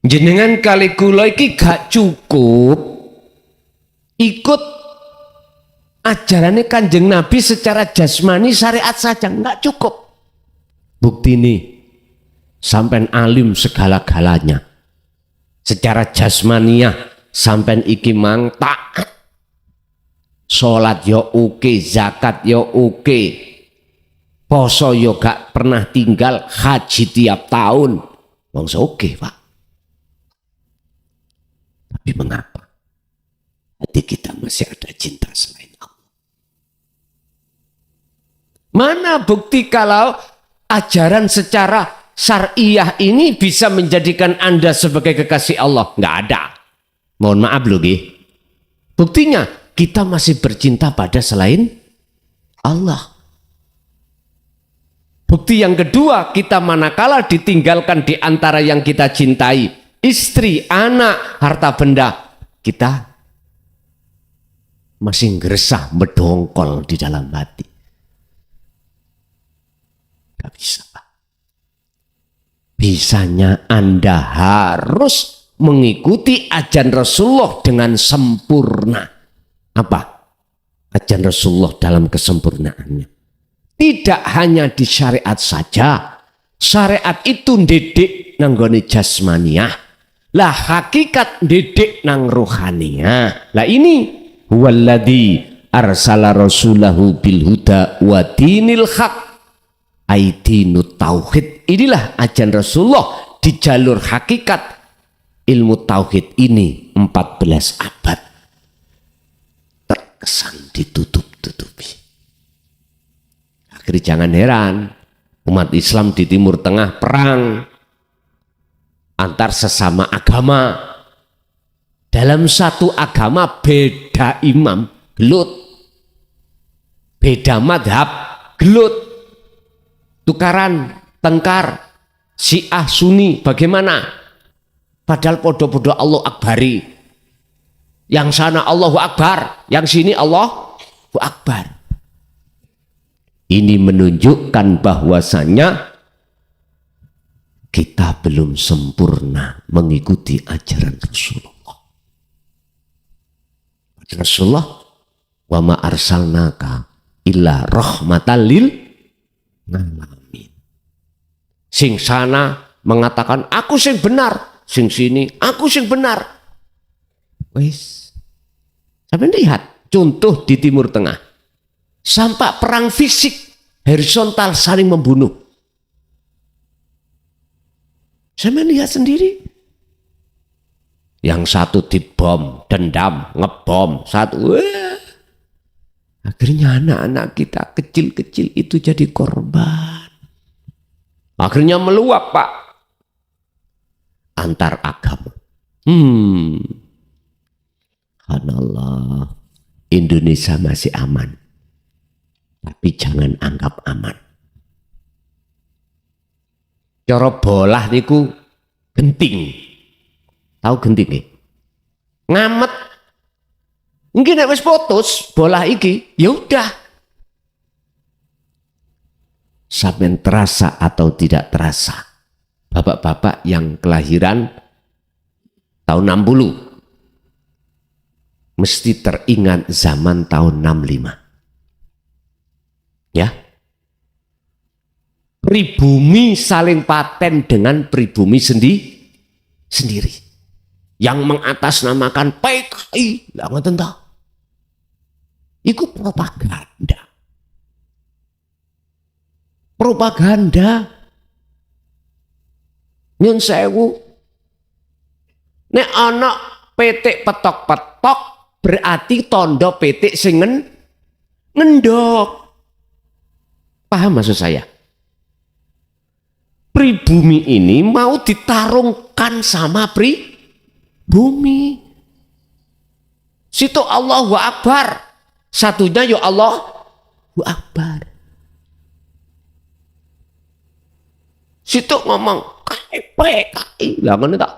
Jenengan kalih kula iki gak cukup ikut ajarane Kanjeng Nabi secara jasmani syariat saja, nggak cukup. Bukti nih, sampai alim segala-galanya secara jasmaniah, sampai iki mang taat, sholat yo oke, zakat yo oke, poso yo gak pernah tinggal, haji tiap tahun, wong oke Pak. Tapi mengapa hati kita masih ada cinta selain Allah. Mana bukti kalau ajaran secara syariah ini bisa menjadikan Anda sebagai kekasih Allah? Nggak ada. Mohon maaf loh, buktinya kita masih bercinta pada selain Allah. Bukti yang kedua, kita manakala ditinggalkan di antara yang kita cintai, istri, anak, harta benda, kita masih geresah, mendongkol di dalam hati. Gak bisa, Pak. Bisanya Anda harus mengikuti ajaran Rasulullah dengan sempurna. Apa? Ajaran Rasulullah dalam kesempurnaannya. Tidak hanya di syariat saja. Syariat itu didik nanggone jasmaniah. Lah hakikat didik nang rohaniah. Lah ini huwaladzi arsala rasulahu bil huda wa dinil haq aidinut tauhid. Inilah ajaran Rasulullah di jalur hakikat ilmu tauhid ini 14 abad. Terkesan ditutup-tutupi. Akhirnya jangan heran umat Islam di Timur Tengah perang antar sesama agama. Dalam satu agama beda imam, gelut. Beda madhab, gelut. Tukaran, tengkar, Syiah, Sunni, bagaimana? Padahal podo-podo Allah Akbari. Yang sana Allahu Akbar, yang sini Allahu Akbar. Ini menunjukkan bahwasanya kita belum sempurna mengikuti ajaran Rasulullah. Rasulullah, wa ma arsalnaka illa rahmatan lil alamin. Sing sana mengatakan aku sing benar, sing sini aku sing benar. Wes, sampai lihat contoh di Timur Tengah. Sampai perang fisik horizontal saling membunuh. Saya melihat sendiri. Yang satu dibom, dendam, ngebom, satu. Wah. Akhirnya anak-anak kita kecil-kecil itu jadi korban. Akhirnya meluap, Pak. Antar agama. Subhanallah. Indonesia masih aman. Tapi jangan anggap aman. Cara bolah niku genting. Tahu genting nih? Ngamet. Mungkin nek wis putus bolah iki, ya udah. Sampai terasa atau tidak terasa. Bapak-bapak yang kelahiran tahun 60 mesti teringat zaman tahun 65. Ya, pribumi saling paten dengan pribumi sendiri yang mengatasnamakan PKI. Lah ngoten ta? Iku propaganda. Nyun sewu. Nek ana petik petok-petok berarti tondo petik sing ngendok. Paham maksud saya? Pribumi ini mau ditarungkan sama pribumi. Situ Allahu Akbar. Satunya ya Allahu Akbar. Situ ngomong PKI. Lah ngono tak?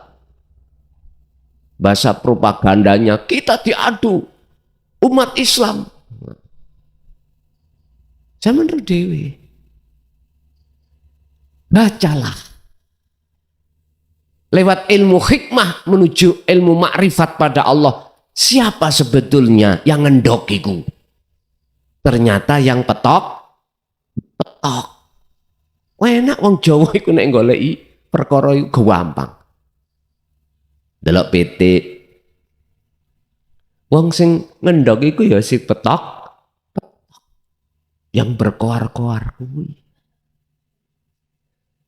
Bahasa propagandanya kita diadu umat Islam. Zaman dewi. Bacalah. Lewat ilmu hikmah menuju ilmu makrifat pada Allah. Siapa sebetulnya yang ngendokiku? Ternyata yang petok. Enak wong Jawa iku nek goleki perkara iku gampang. Delok PT. Wong sing ngendok iku ya si petok. Yang berkoar-koar.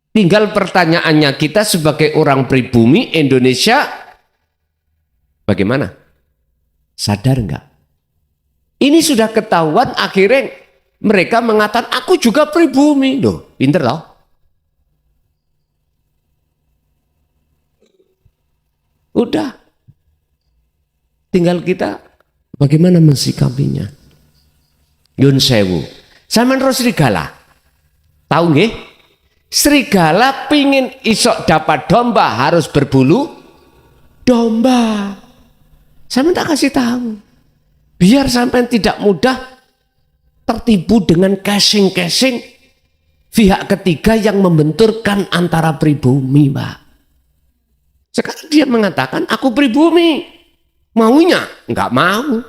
Tinggal pertanyaannya, kita sebagai orang pribumi Indonesia bagaimana? Sadar enggak? Ini sudah ketahuan, akhirnya mereka mengatakan aku juga pribumi. Loh, pinter loh. Udah. Tinggal kita bagaimana mensikapinya. Yun sewu. Sampeyan ro serigala. Tahu nggih? Serigala pingin isok dapat domba harus berbulu domba. Sampeyan tak kasih tahu. Biar sampeyan tidak mudah tertipu dengan casing-casing pihak ketiga yang membenturkan antara pribumi, Mbak. Sekarang dia mengatakan aku pribumi. Maunya? Enggak mau.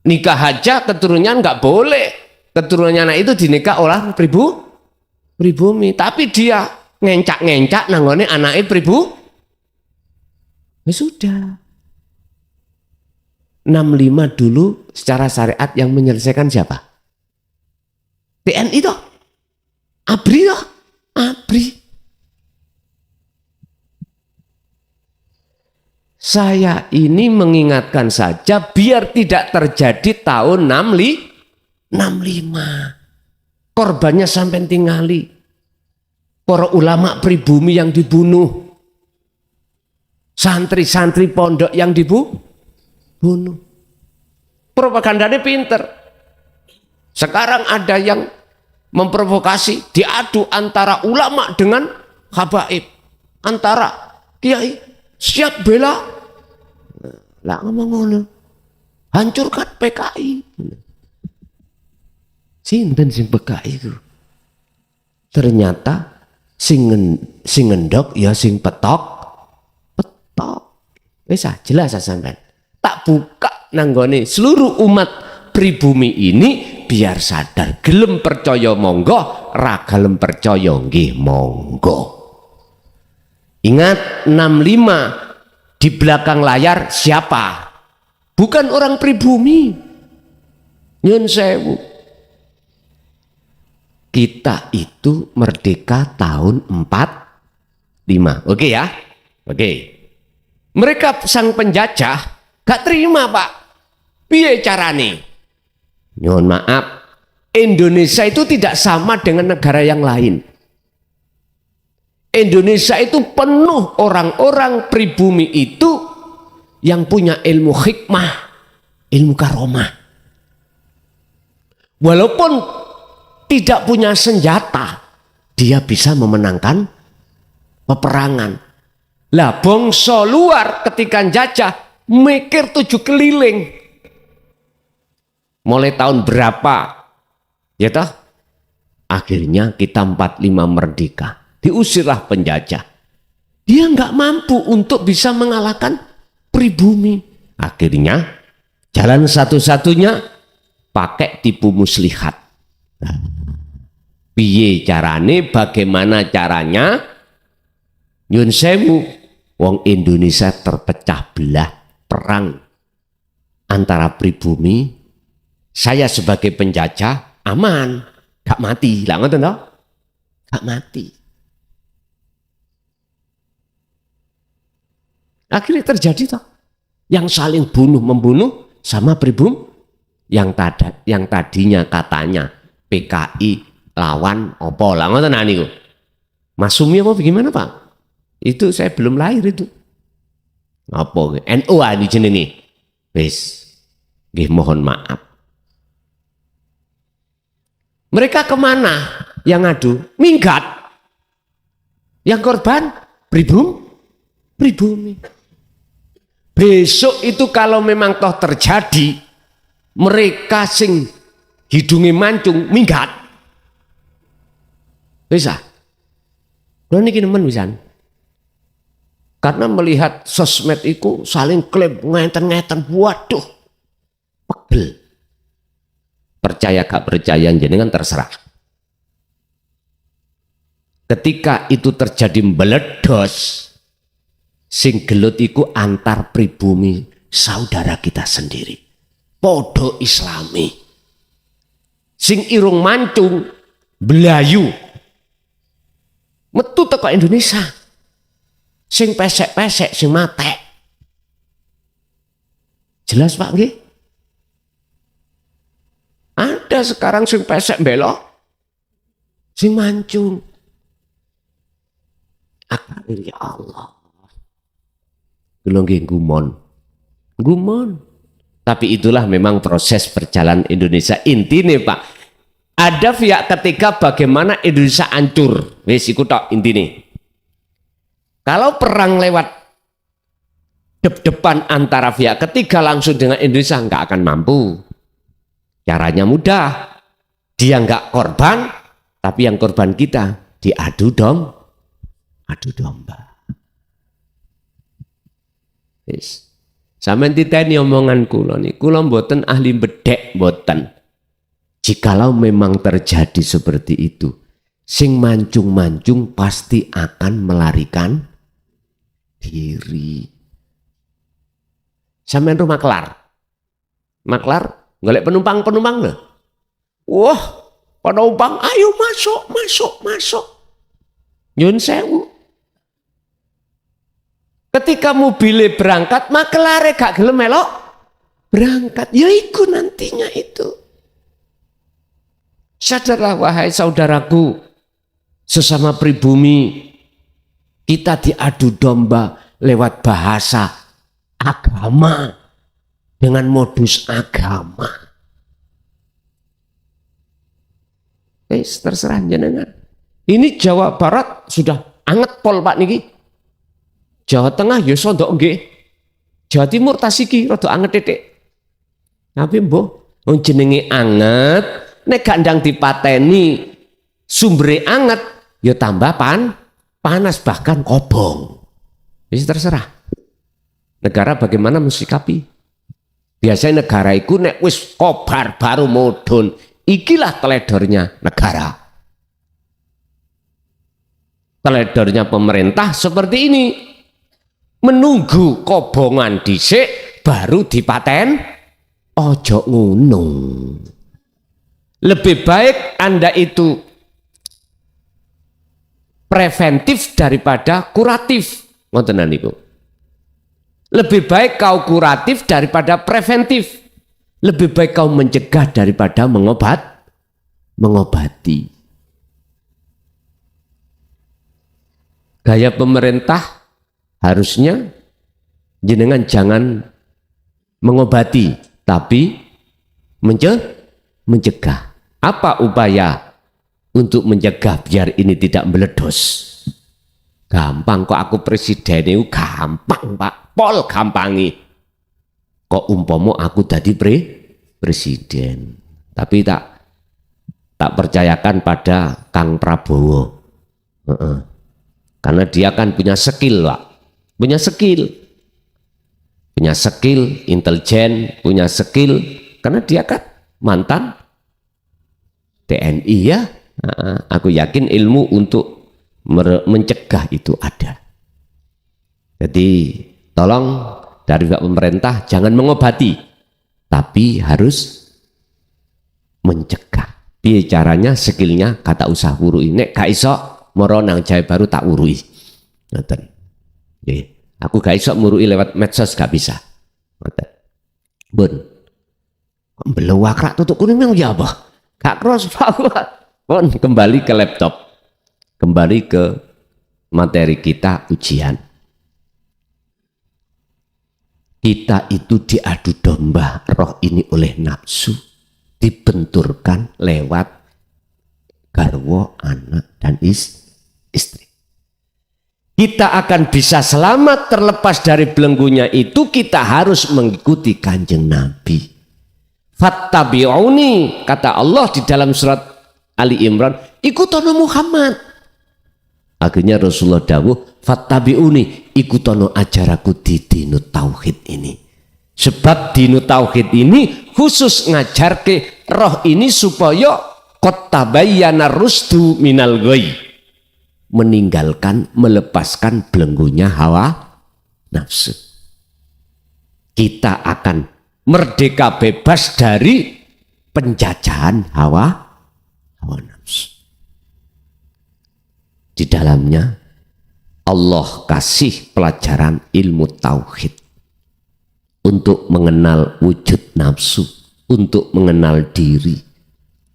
Nikah aja keturunan enggak boleh. Keturunannya anak itu dinikah oleh pribumi. Tapi dia ngencak-ngencak nanggone anaknya ya sudah. 65 dulu secara syariat yang menyelesaikan siapa? TNI toh? ABRI toh? ABRI. Saya ini mengingatkan saja biar tidak terjadi tahun 65. Korbannya sampai tingali. Para ulama pribumi yang dibunuh. Santri-santri pondok yang dibunuh. Propagandanya pinter. Sekarang ada yang memprovokasi, diadu antara ulama dengan habaib. Antara kiai siap bela. Lah ngomong ngono. Hancurkan PKI. Sinten sing PKI itu? Ternyata sing ngendok ya sing petok. Wis jelas sampean. Tak buka nanggone seluruh umat pribumi ini biar sadar, gelem percaya monggo, ra gelem percaya nggih monggo. Ingat 65 di belakang layar siapa? Bukan orang pribumi. Nyun sewu. Kita itu merdeka tahun 45. Oke ya? Oke. Mereka sang penjajah gak terima, Pak. Piye carane? Nyun maaf, Indonesia itu tidak sama dengan negara yang lain. Indonesia itu penuh orang-orang pribumi itu yang punya ilmu hikmah, ilmu karomah. Walaupun tidak punya senjata, dia bisa memenangkan peperangan. Lah bangsa luar ketika jajah mikir 7 keliling. Mulai tahun berapa? Ya toh? Akhirnya kita 45 merdeka. Diusirlah penjajah. Dia nggak mampu untuk bisa mengalahkan pribumi. Akhirnya jalan satu-satunya pakai tipu muslihat. Piye carane? Bagaimana caranya? Nyun sewu, wong Indonesia terpecah belah perang antara pribumi. Saya sebagai penjajah aman, gak mati. Lah ngoten toh? Gak mati. Akhirnya terjadi toh yang saling bunuh-membunuh sama pribumi yang tadinya katanya PKI lawan opo. Lah ngoten niku. Masumi apa bagaimana, Pak? Itu saya belum lahir itu. Apa? NU di jenenge. Wis. Nggih mohon maaf. Mereka kemana yang ngadu? Minggat. Yang korban pribumi. Besok itu kalau memang toh terjadi, mereka sing hidungi mancung minggat. Bisa. Lha niki nemen pisan. Karena melihat sosmed itu saling klaim ngeten-ngeten, waduh, pegel. Percaya gak percaya jenengan terserah. Ketika itu terjadi meledos, sing gelut iku antar pribumi saudara kita sendiri. Podo Islami. Sing irung mancung belayu. Metu teko Indonesia. Sing pesek-pesek sing matek. Jelas Pak nggih? Ada sekarang sing pesek belok, sing mancung. Akbar ya Allah. Kula nggih gumon. Tapi itulah memang proses perjalanan Indonesia. Intine Pak, ada pihak ketiga bagaimana Indonesia hancur. Wis iku tok intine. Kalau perang lewat depan antara pihak ketiga langsung dengan Indonesia nggak akan mampu. Caranya mudah, dia nggak korban, tapi yang korban kita diadu domba. Yes. Sampeyan titeni omongan kula nih, kula mboten ahli bedek mboten. Jikalau memang terjadi seperti itu, sing mancung-mancung pasti akan melarikan diri. Sampeyan rumah maklar golek penumpang lho. Wah, penumpang ayo masuk. Nyun sewu. Ketika mobilnya berangkat, makelare gak gelem melok berangkat. Ya iku nantinya itu. Sadarlah wahai saudaraku, sesama pribumi, kita diadu domba lewat bahasa agama dengan modus agama. Terserah jenengan. Ini Jawa Barat sudah anget pol Pak niki. Jawa Tengah ya sondok nggih. Jawa Timur tasiki rada anget titik. Tapi mbok wong jenenge anget, nek gak ndang dipateni sumbere anget ya tambah panas bahkan kobong. Wis terserah. Negara bagaimana mensikapi? Biasanya negara itu nek wis kobar baru mudhun. Ikilah teledornya negara. Teledornya pemerintah seperti ini. Menunggu kobongan dhisik baru dipaten. Ojo ngono. Lebih baik Anda itu preventif daripada kuratif. Ngoten niku. Lebih baik kau kuratif daripada preventif. Lebih baik kau mencegah daripada mengobati. Gaya pemerintah harusnya jenengan jangan mengobati, tapi mencegah. Apa upaya untuk mencegah biar ini tidak meledos? Gampang kok, aku presiden itu gampang Pak, pol gampangi. Kok umpomo aku tadi presiden, tapi tak percayakan pada Kang Prabowo. Karena dia kan punya skill Pak, punya skill, intelijen, punya skill, karena dia kan mantan TNI ya. Aku yakin ilmu untuk mencegah itu ada. Jadi tolong dari pemerintah jangan mengobati, tapi harus mencegah. Piye caranya? Skillnya kata usah wurui. Nek gak iso moro nang Jawa Baru tak wurui. Ngoten. Nggih. Aku gak iso murui lewat medsos, gak bisa. Ngoten. Bun. Belewak rak tutuk kuning yang ya apa? Gak cross Pak. Pun kembali ke laptop. Kembali ke materi kita ujian. Kita itu diadu domba roh ini oleh nafsu, dibenturkan lewat garwo, anak, dan istri. Kita akan bisa selamat terlepas dari belenggunya itu, kita harus mengikuti Kanjeng Nabi. Fattabi'uni, kata Allah di dalam surat Ali Imran, ikutono Muhammad. Akhirnya Rasulullah dawuh, fattabi'uni, ikutono ajaraku di dinu tauhid ini. Sebab dinu tauhid ini khusus ngajarke roh ini supaya qad tabayyana rusdu minal ghayy, meninggalkan, melepaskan belenggunya hawa nafsu. Kita akan merdeka bebas dari penjajahan hawa nafsu. Di dalamnya Allah kasih pelajaran ilmu tauhid untuk mengenal wujud nafsu, untuk mengenal diri,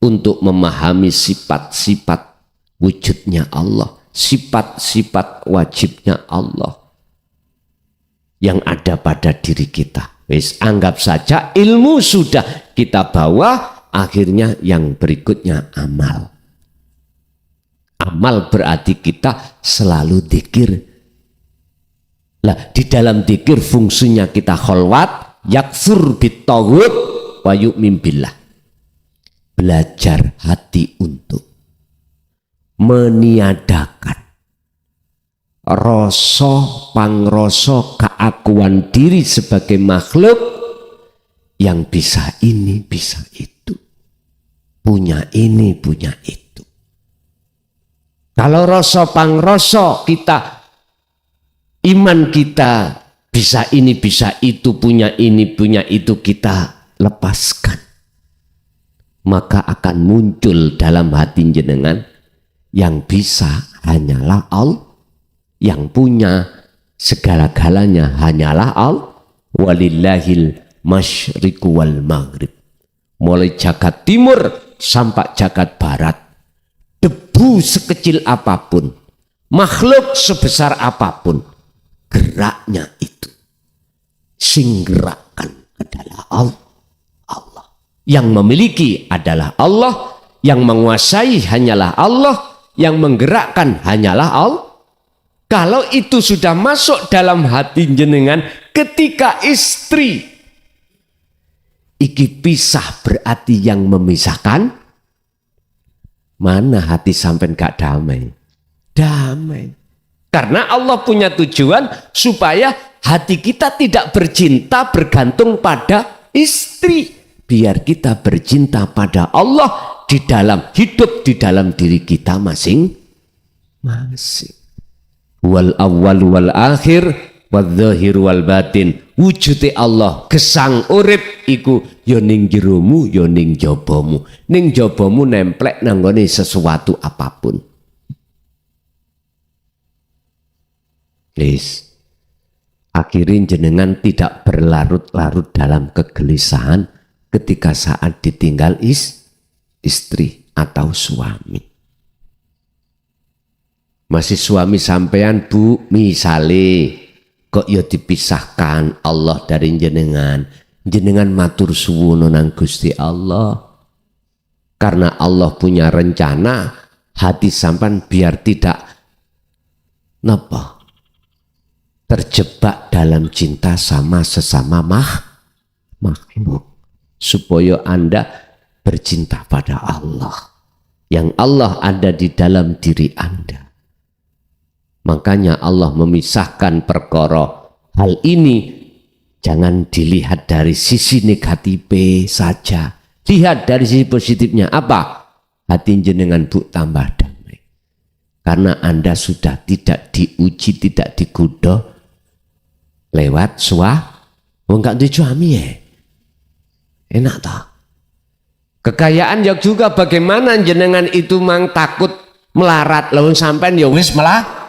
untuk memahami sifat-sifat wujudnya Allah, sifat-sifat wajibnya Allah yang ada pada diri kita. Wis, anggap saja ilmu sudah kita bawa, akhirnya yang berikutnya amal. Amal berarti kita selalu dzikir. Lah, di dalam dzikir fungsinya kita kholwat, yakfur bitaghut wa yu'min billah. Belajar hati untuk meniadakan rasa pangrasa keakuan diri sebagai makhluk yang bisa ini, bisa itu, punya ini, punya itu. Kalau rasa pangrasa kita, iman kita bisa ini, bisa itu, punya ini, punya itu, kita lepaskan, maka akan muncul dalam hati jenengan yang bisa hanyalah Allah, yang punya segala-galanya hanyalah Allah. Walillahil masyriqu wal maghrib. Mulai jagat timur sampai jagat barat, debu sekecil apapun, makhluk sebesar apapun, geraknya itu sing gerakkan adalah Allah. Yang memiliki adalah Allah, yang menguasai hanyalah Allah, yang menggerakkan hanyalah Allah. Kalau itu sudah masuk dalam hati jenengan, ketika istri iki pisah berarti yang memisahkan, mana hati sampai gak damai? Damai. Karena Allah punya tujuan supaya hati kita tidak bercinta bergantung pada istri. Biar kita bercinta pada Allah di dalam hidup, di dalam diri kita masing-masing. Wal awwal wal akhir wal zahir wal batin. Wujude Allah gesang urip iku ya ning jeromu ya ning jabamu. Ning jabamu nemplek nanggone sesuatu apapun. Please, akhirin jenengan tidak berlarut-larut dalam kegelisahan ketika saat ditinggal istri atau suami. Masih suami sampean bu, misale kok ya dipisahkan Allah dari jenengan, jenengan matur suwun nang Gusti Allah, karena Allah punya rencana hati sampean biar tidak terjebak dalam cinta sama sesama makhluk, supaya Anda bercinta pada Allah, yang Allah ada di dalam diri Anda. Makanya Allah memisahkan perkara hal ini. Jangan dilihat dari sisi negatif saja, lihat dari sisi positifnya. Apa? Hati jenengan bu tambah damai, karena Anda sudah tidak diuji, tidak digoda lewat enggak di suami ya. Enak tak? Kekayaan yang juga bagaimana jenengan itu mang takut melarat, lawan sampean ya wis melarat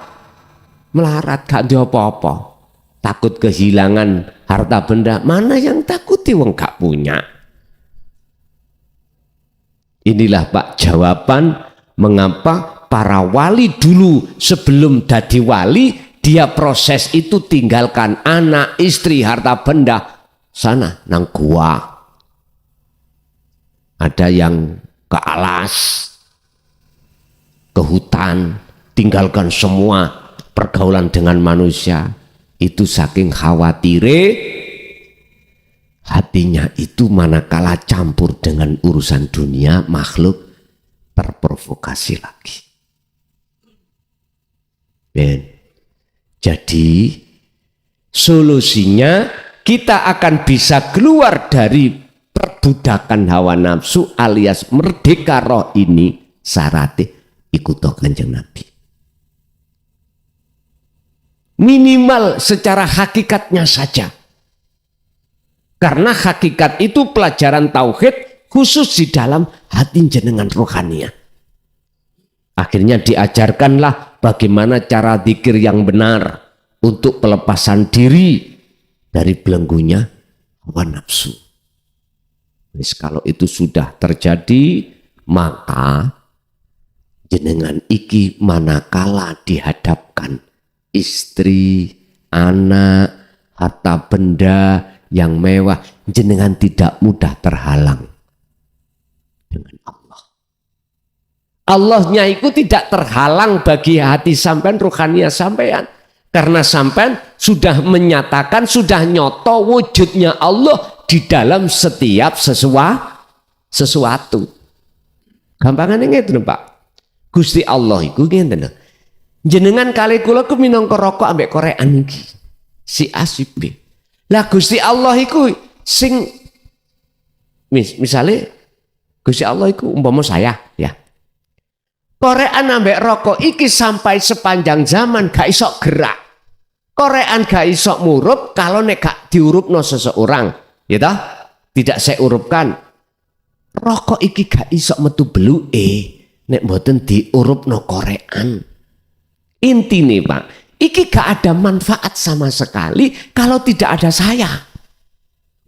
gak ada apa-apa. Takut kehilangan harta benda, mana yang takuti wong gak punya. Inilah Pak jawaban mengapa para wali dulu sebelum jadi wali, dia proses itu tinggalkan anak, istri, harta benda, sana nang gua. Ada yang ke alas, ke hutan, tinggalkan semua pergaulan dengan manusia. Itu saking khawatire hatinya itu manakala campur dengan urusan dunia, makhluk terprovokasi lagi. Ben. Jadi solusinya kita akan bisa keluar dari perbudakan hawa nafsu alias merdeka roh ini, syaratnya ikut Kanjeng Nabi. Minimal secara hakikatnya saja. Karena hakikat itu pelajaran tauhid khusus di dalam hati jenengan rohania. Akhirnya diajarkanlah bagaimana cara zikir yang benar untuk pelepasan diri dari belenggunya hawa nafsu. Wis kalau itu sudah terjadi, maka jenengan iki manakala dihadapkan istri, anak, harta benda yang mewah, jenengan tidak mudah terhalang dengan Allah. Allahnya itu tidak terhalang bagi hati sampean, ruhania sampean. Karena sampean sudah menyatakan, sudah nyoto wujudnya Allah di dalam setiap sesuatu. Gampangannya gitu Pak. Gusti Allah itu ngene. Jenengan kali kula ku minangka rokok ambek korean iki. Si A si B. Lah Gusti Allah itu sing misalnya Gusti Allah itu umpama saya ya. Korean ambek rokok iki sampai sepanjang zaman gak iso gerak. Korean gak iso murup kalau nek gak diurupno seseorang, ya toh? Tidak saya urupkan. Rokok iki gak iso metu beluke nek mboten diurupno Korean. Intine Pak, iki gak ada manfaat sama sekali kalau tidak ada saya.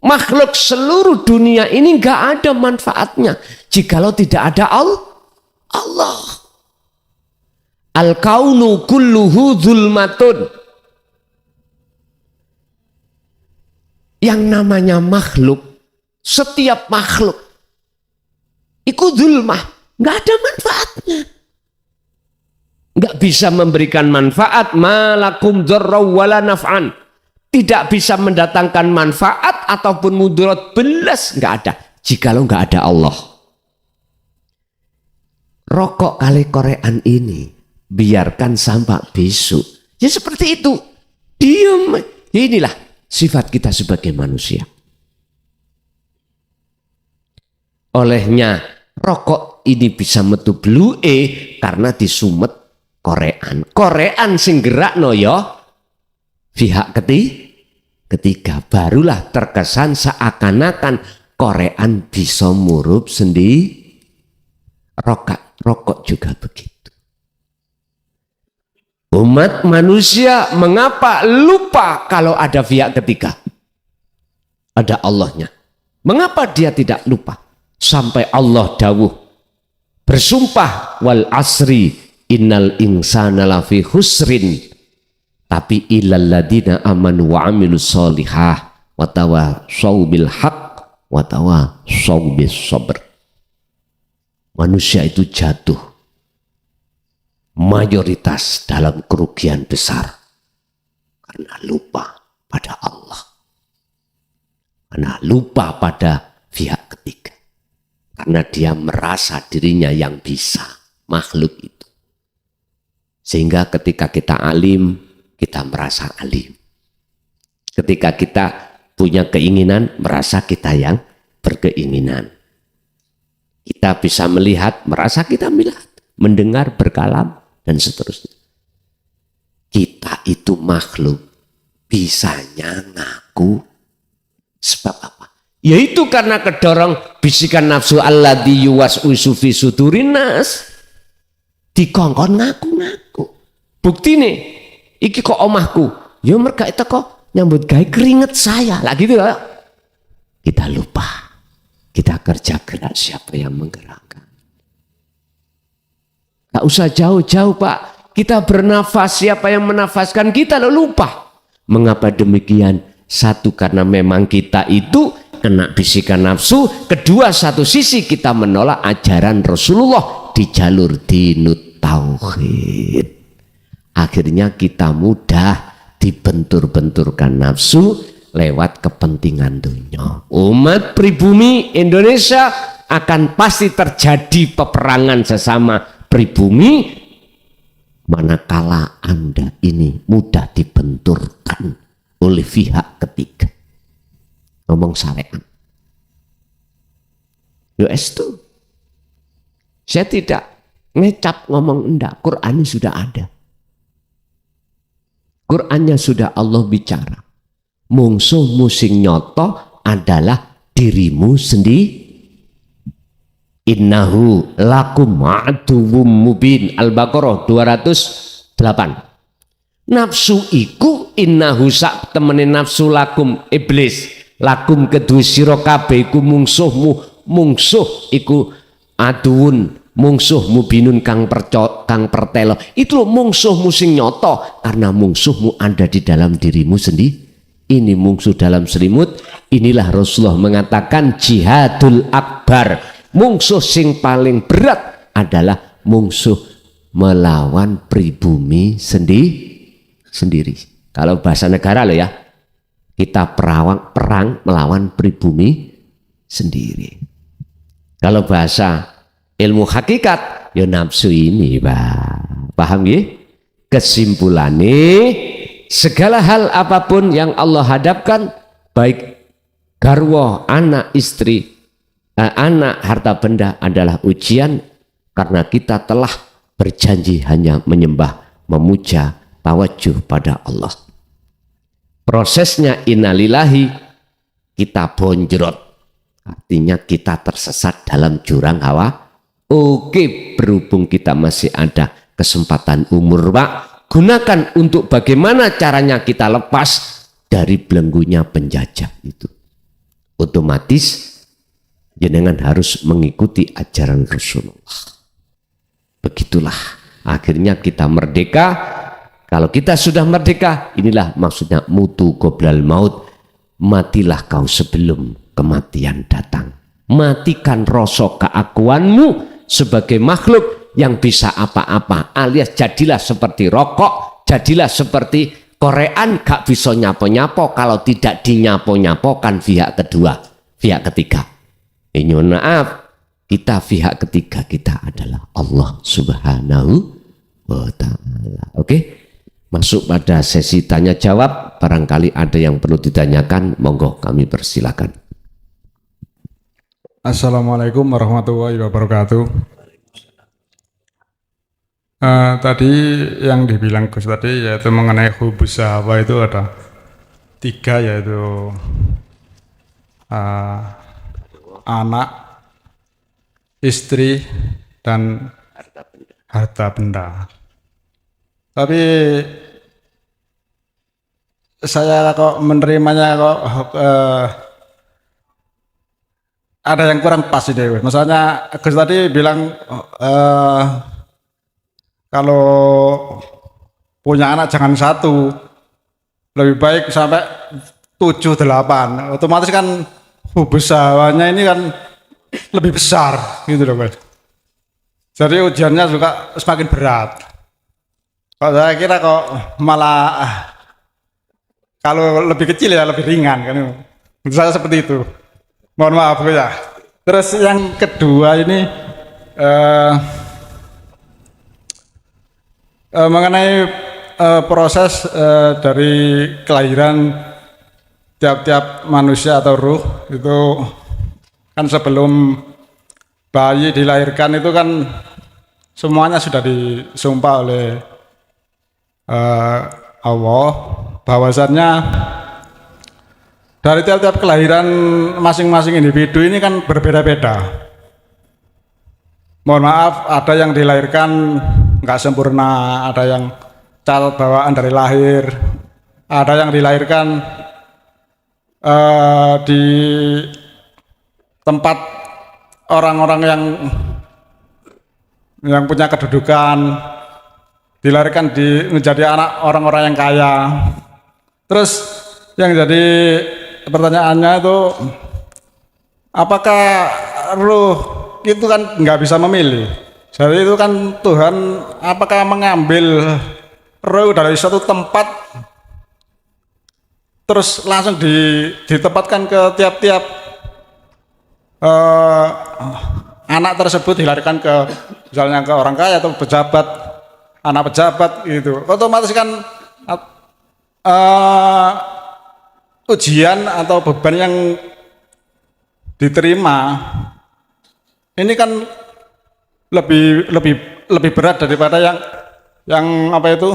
Makhluk seluruh dunia ini gak ada manfaatnya jikalau tidak ada Allah. Al-kaunu kulluhu zulmatun. Yang namanya makhluk, setiap makhluk itu zulmah, nggak ada manfaatnya, nggak bisa memberikan manfaat. Malakum dzarra wala naf'an, tidak bisa mendatangkan manfaat ataupun mudarat, belas nggak ada jikalau nggak ada Allah. Rokok kali korean ini biarkan sampai besok, ya seperti itu, diam. Inilah sifat kita sebagai manusia. Olehnya rokok ini bisa metu blue karena disumet Korean. Korean sing gerakno ya pihak ketiga, barulah terkesan seakan-akan Korean bisa murup sendiri. Rokok juga begitu. Umat manusia mengapa lupa kalau ada pihak ketiga? Ada Allahnya. Mengapa dia tidak lupa? Sampai Allah dawuh bersumpah wal asri innal insana lafi husrin, tapi illal ladina amanu wa amilus solihah wa tawassaw bil haqq wa tawassaw bis sabr. Manusia itu jatuh mayoritas dalam kerugian besar karena lupa pada Allah, karena lupa pada pihak ketiga, karena dia merasa dirinya yang bisa, makhluk itu. Sehingga ketika kita alim, kita merasa alim. Ketika kita punya keinginan, merasa kita yang berkeinginan. Kita bisa melihat, merasa kita melihat, mendengar, berkalam, dan seterusnya. Kita itu makhluk bisanya ngaku sebab apa? Yaitu karena kedorong bisikan nafsu alladzi yuwaswisu fi sudurin nas. Dikongkon ngaku-ngaku. Buktine iki kok omahku, ya merga itu kok nyambut gawe keringet saya. Lah gitu ya. Kita lupa. Kita kerja gerak, siapa yang menggerakkan? Gak usah jauh-jauh Pak. Kita bernafas, siapa yang menafaskan kita? Lalu lupa. Mengapa demikian? Satu, karena memang kita itu kena bisikan nafsu. Kedua, satu sisi kita menolak ajaran Rasulullah di jalur dinut tauhid. Akhirnya kita mudah dibentur-benturkan nafsu lewat kepentingan dunia. Umat pribumi Indonesia akan pasti terjadi peperangan sesama pribumi manakala Anda ini mudah dibenturkan oleh pihak ketiga. Ngomong syariat. US tuh. Saya tidak ngecap ngomong enggak. Qurannya sudah ada. Qurannya sudah Allah bicara. Mungsuhmu sing nyoto adalah dirimu sendiri. Innahu lakum aduwwum mubin. Al-Baqarah 208. Nafsu iku innahu sak temene nafsu lakum iblis lakum kedue sira kabeh iku mungsuhmu, mungsuh iku aduun, mungsuhmu binun kang pertelo. Itu mungsuhmu sing nyoto karena mungsuhmu ada di dalam dirimu sendiri. Ini mungsuh dalam selimut. Inilah Rasulullah mengatakan jihadul akbar. Mungsuh sing paling berat adalah mungsuh melawan pribumi sendiri. Kalau bahasa negara loh ya, kita perang melawan pribumi sendiri. Kalau bahasa ilmu hakikat, ya nafsu ini, Pak. Paham ya? Kesimpulannya, segala hal apapun yang Allah hadapkan, baik garwa, anak, istri, anak, harta benda adalah ujian karena kita telah berjanji hanya menyembah, memuja, tawajuh pada Allah. Prosesnya innalillahi, kita bonjrot. Artinya kita tersesat dalam jurang hawa. Oke, berhubung kita masih ada kesempatan umur, Pak, gunakan untuk bagaimana caranya kita lepas dari belenggunya penjajah itu. Otomatis jenengan harus mengikuti ajaran Rasulullah. Begitulah akhirnya kita merdeka. Kalau kita sudah merdeka, inilah maksudnya mutu qoblal maut, matilah kau sebelum kematian datang. Matikan rasa keakuanmu sebagai makhluk yang bisa apa-apa, alias jadilah seperti rokok, jadilah seperti korean gak bisa nyapo-nyapo kalau tidak dinyapo-nyapokan pihak kedua, pihak ketiga. Ini maaf, kita pihak ketiga kita adalah Allah Subhanahu wa Ta'ala. Oke, masuk pada sesi tanya jawab. Barangkali ada yang perlu ditanyakan, monggo kami persilakan. Assalamualaikum warahmatullahi wabarakatuh. Tadi yang dibilang Gus tadi yaitu mengenai hubus sahawa itu ada 3, yaitu anak, istri, dan harta benda. Tapi saya kok menerimanya kok ada yang kurang pas ini. Misalnya Gus tadi bilang kalau punya anak jangan 1, lebih baik sampai 7, 8. Otomatis kan hubus sahwanya ini kan lebih besar gitu loh, Mas. Jadi ujiannya juga semakin berat. Kalau saya kira kok malah kalau lebih kecil ya lebih ringan kan. Menurut saya seperti itu. Mohon maaf ya. Terus yang kedua ini mengenai proses dari kelahiran tiap-tiap manusia atau ruh itu kan sebelum bayi dilahirkan itu kan semuanya sudah disumpah oleh Allah bahwasannya dari tiap-tiap kelahiran masing-masing individu ini kan berbeda-beda. Mohon maaf, ada yang dilahirkan nggak sempurna, ada yang cacat bawaan dari lahir, ada yang dilahirkan di tempat orang-orang yang punya kedudukan, dilahirkan menjadi anak orang-orang yang kaya. Terus yang jadi pertanyaannya itu, apakah ruh itu kan nggak bisa memilih? Jadi itu kan Tuhan apakah mengambil ruh dari suatu tempat terus langsung ditempatkan ke tiap-tiap anak tersebut, dilarikan ke misalnya ke orang kaya atau pejabat, anak pejabat gitu. Otomatis kan ujian atau beban yang diterima ini kan lebih berat daripada yang apa itu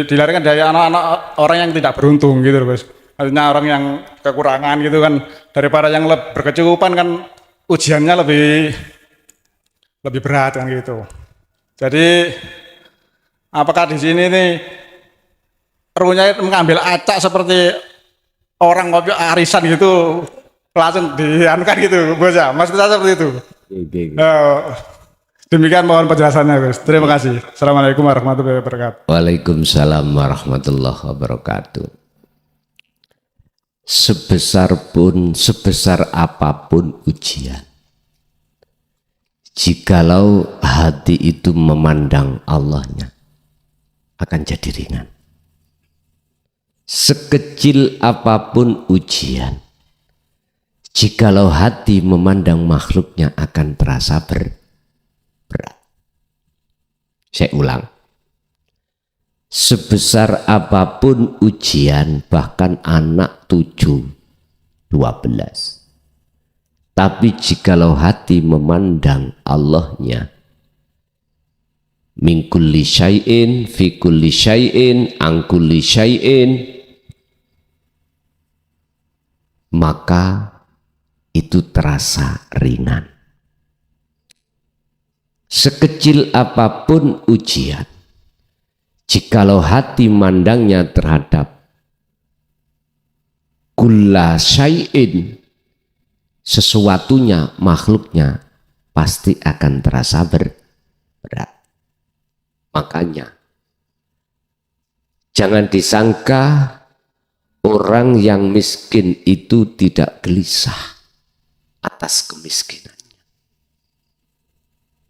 dilarikan dari anak-anak orang yang tidak beruntung gitu loh, guys. Artinya orang yang kekurangan gitu kan, daripada yang berkecukupan kan ujiannya lebih berat kan gitu. Jadi apakah di sini nih ruhnya mengambil acak seperti orang ngopi arisan gitu langsung dianukan gitu Gus ya. Maksud saya seperti itu. Demikian mohon penjelasannya Gus. Terima kasih. Assalamualaikum warahmatullahi wabarakatuh. Waalaikumsalam warahmatullahi wabarakatuh. Sebesar apapun ujian, jikalau hati itu memandang Allahnya, akan jadi ringan. Sekecil apapun ujian, jikalau hati memandang makhluknya, akan terasa berat. Saya ulang. Sebesar apapun ujian, bahkan anak 7, 12. Tapi jikalau hati memandang Allahnya, min kulli syai'in, fi kulli syai'in, an kulli syai'in, maka itu terasa ringan. Sekecil apapun ujian, jikalau hati mandangnya terhadap kulla syai'in, sesuatunya, makhluknya, pasti akan terasa berat. Makanya jangan disangka orang yang miskin itu tidak gelisah atas kemiskinan.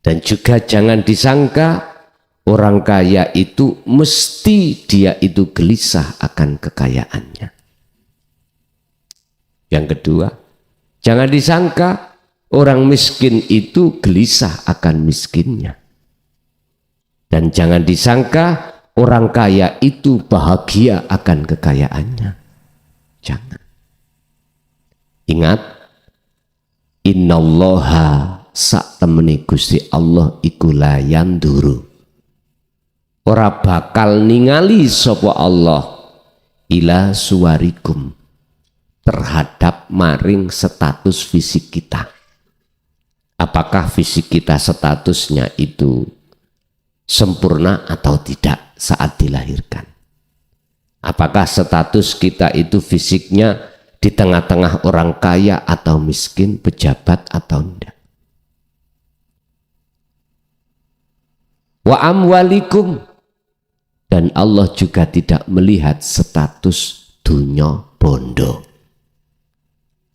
Dan juga jangan disangka orang kaya itu mesti dia itu gelisah akan kekayaannya. Yang kedua, jangan disangka orang miskin itu gelisah akan miskinnya. Dan jangan disangka orang kaya itu bahagia akan kekayaannya. Jangan. Ingat, innallaha sak temeni Gusti Allah iku la yanduru, ora bakal ningali sapa Allah ila suwarikum, terhadap maring status fisik kita. Apakah fisik kita statusnya itu sempurna atau tidak saat dilahirkan? Apakah status kita itu fisiknya di tengah-tengah orang kaya atau miskin, pejabat atau tidak? Wa amwalikum, dan Allah juga tidak melihat status dunya bondo.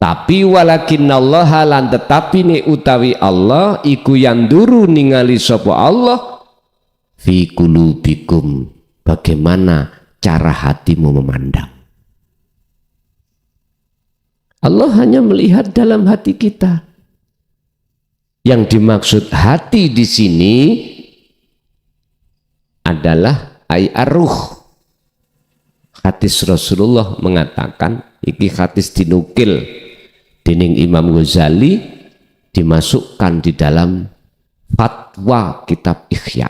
Tapi walakinnallaha, lan tetapi ni utawi Allah iku yanduru ningali sapa Allah fi qulubikum, bagaimana cara hatimu memandang. Allah hanya melihat dalam hati kita. Yang dimaksud hati di sini adalah ay-arruh. Hadis Rasulullah mengatakan, iki hadis dinukil dening Imam Ghazali, dimasukkan di dalam fatwa kitab Ihya.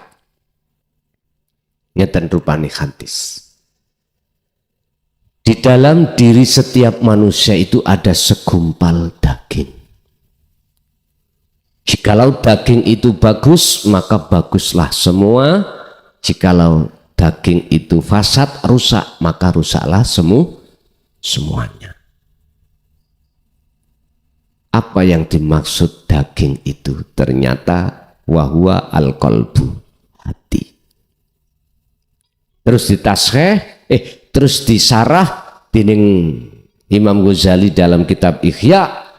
Ngeten rupane hadis. Di dalam diri setiap manusia itu ada segumpal daging. Jikalau daging itu bagus, maka baguslah semua. Jikalau daging itu fasad, rusak, maka rusaklah semuanya. Apa yang dimaksud daging itu? Ternyata wahwa al-qalbu, hati. Terus terus disarah dening Imam Ghazali dalam kitab Ihya,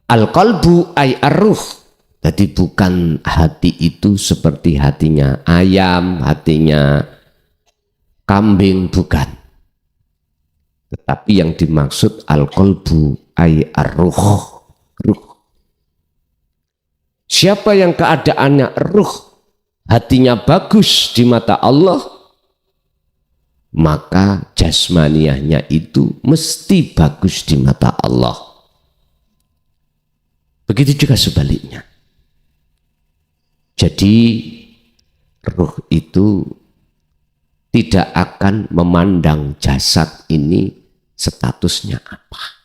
al-qalbu ay ar-ruh. Jadi bukan hati itu seperti hatinya ayam, hatinya kambing, bukan. Tetapi yang dimaksud al-qalbu ay ar-ruh, ruh. Siapa yang keadaannya ruh, hatinya bagus di mata Allah, maka jasmaniahnya itu mesti bagus di mata Allah. Begitu juga sebaliknya. Jadi ruh itu tidak akan memandang jasad ini statusnya apa.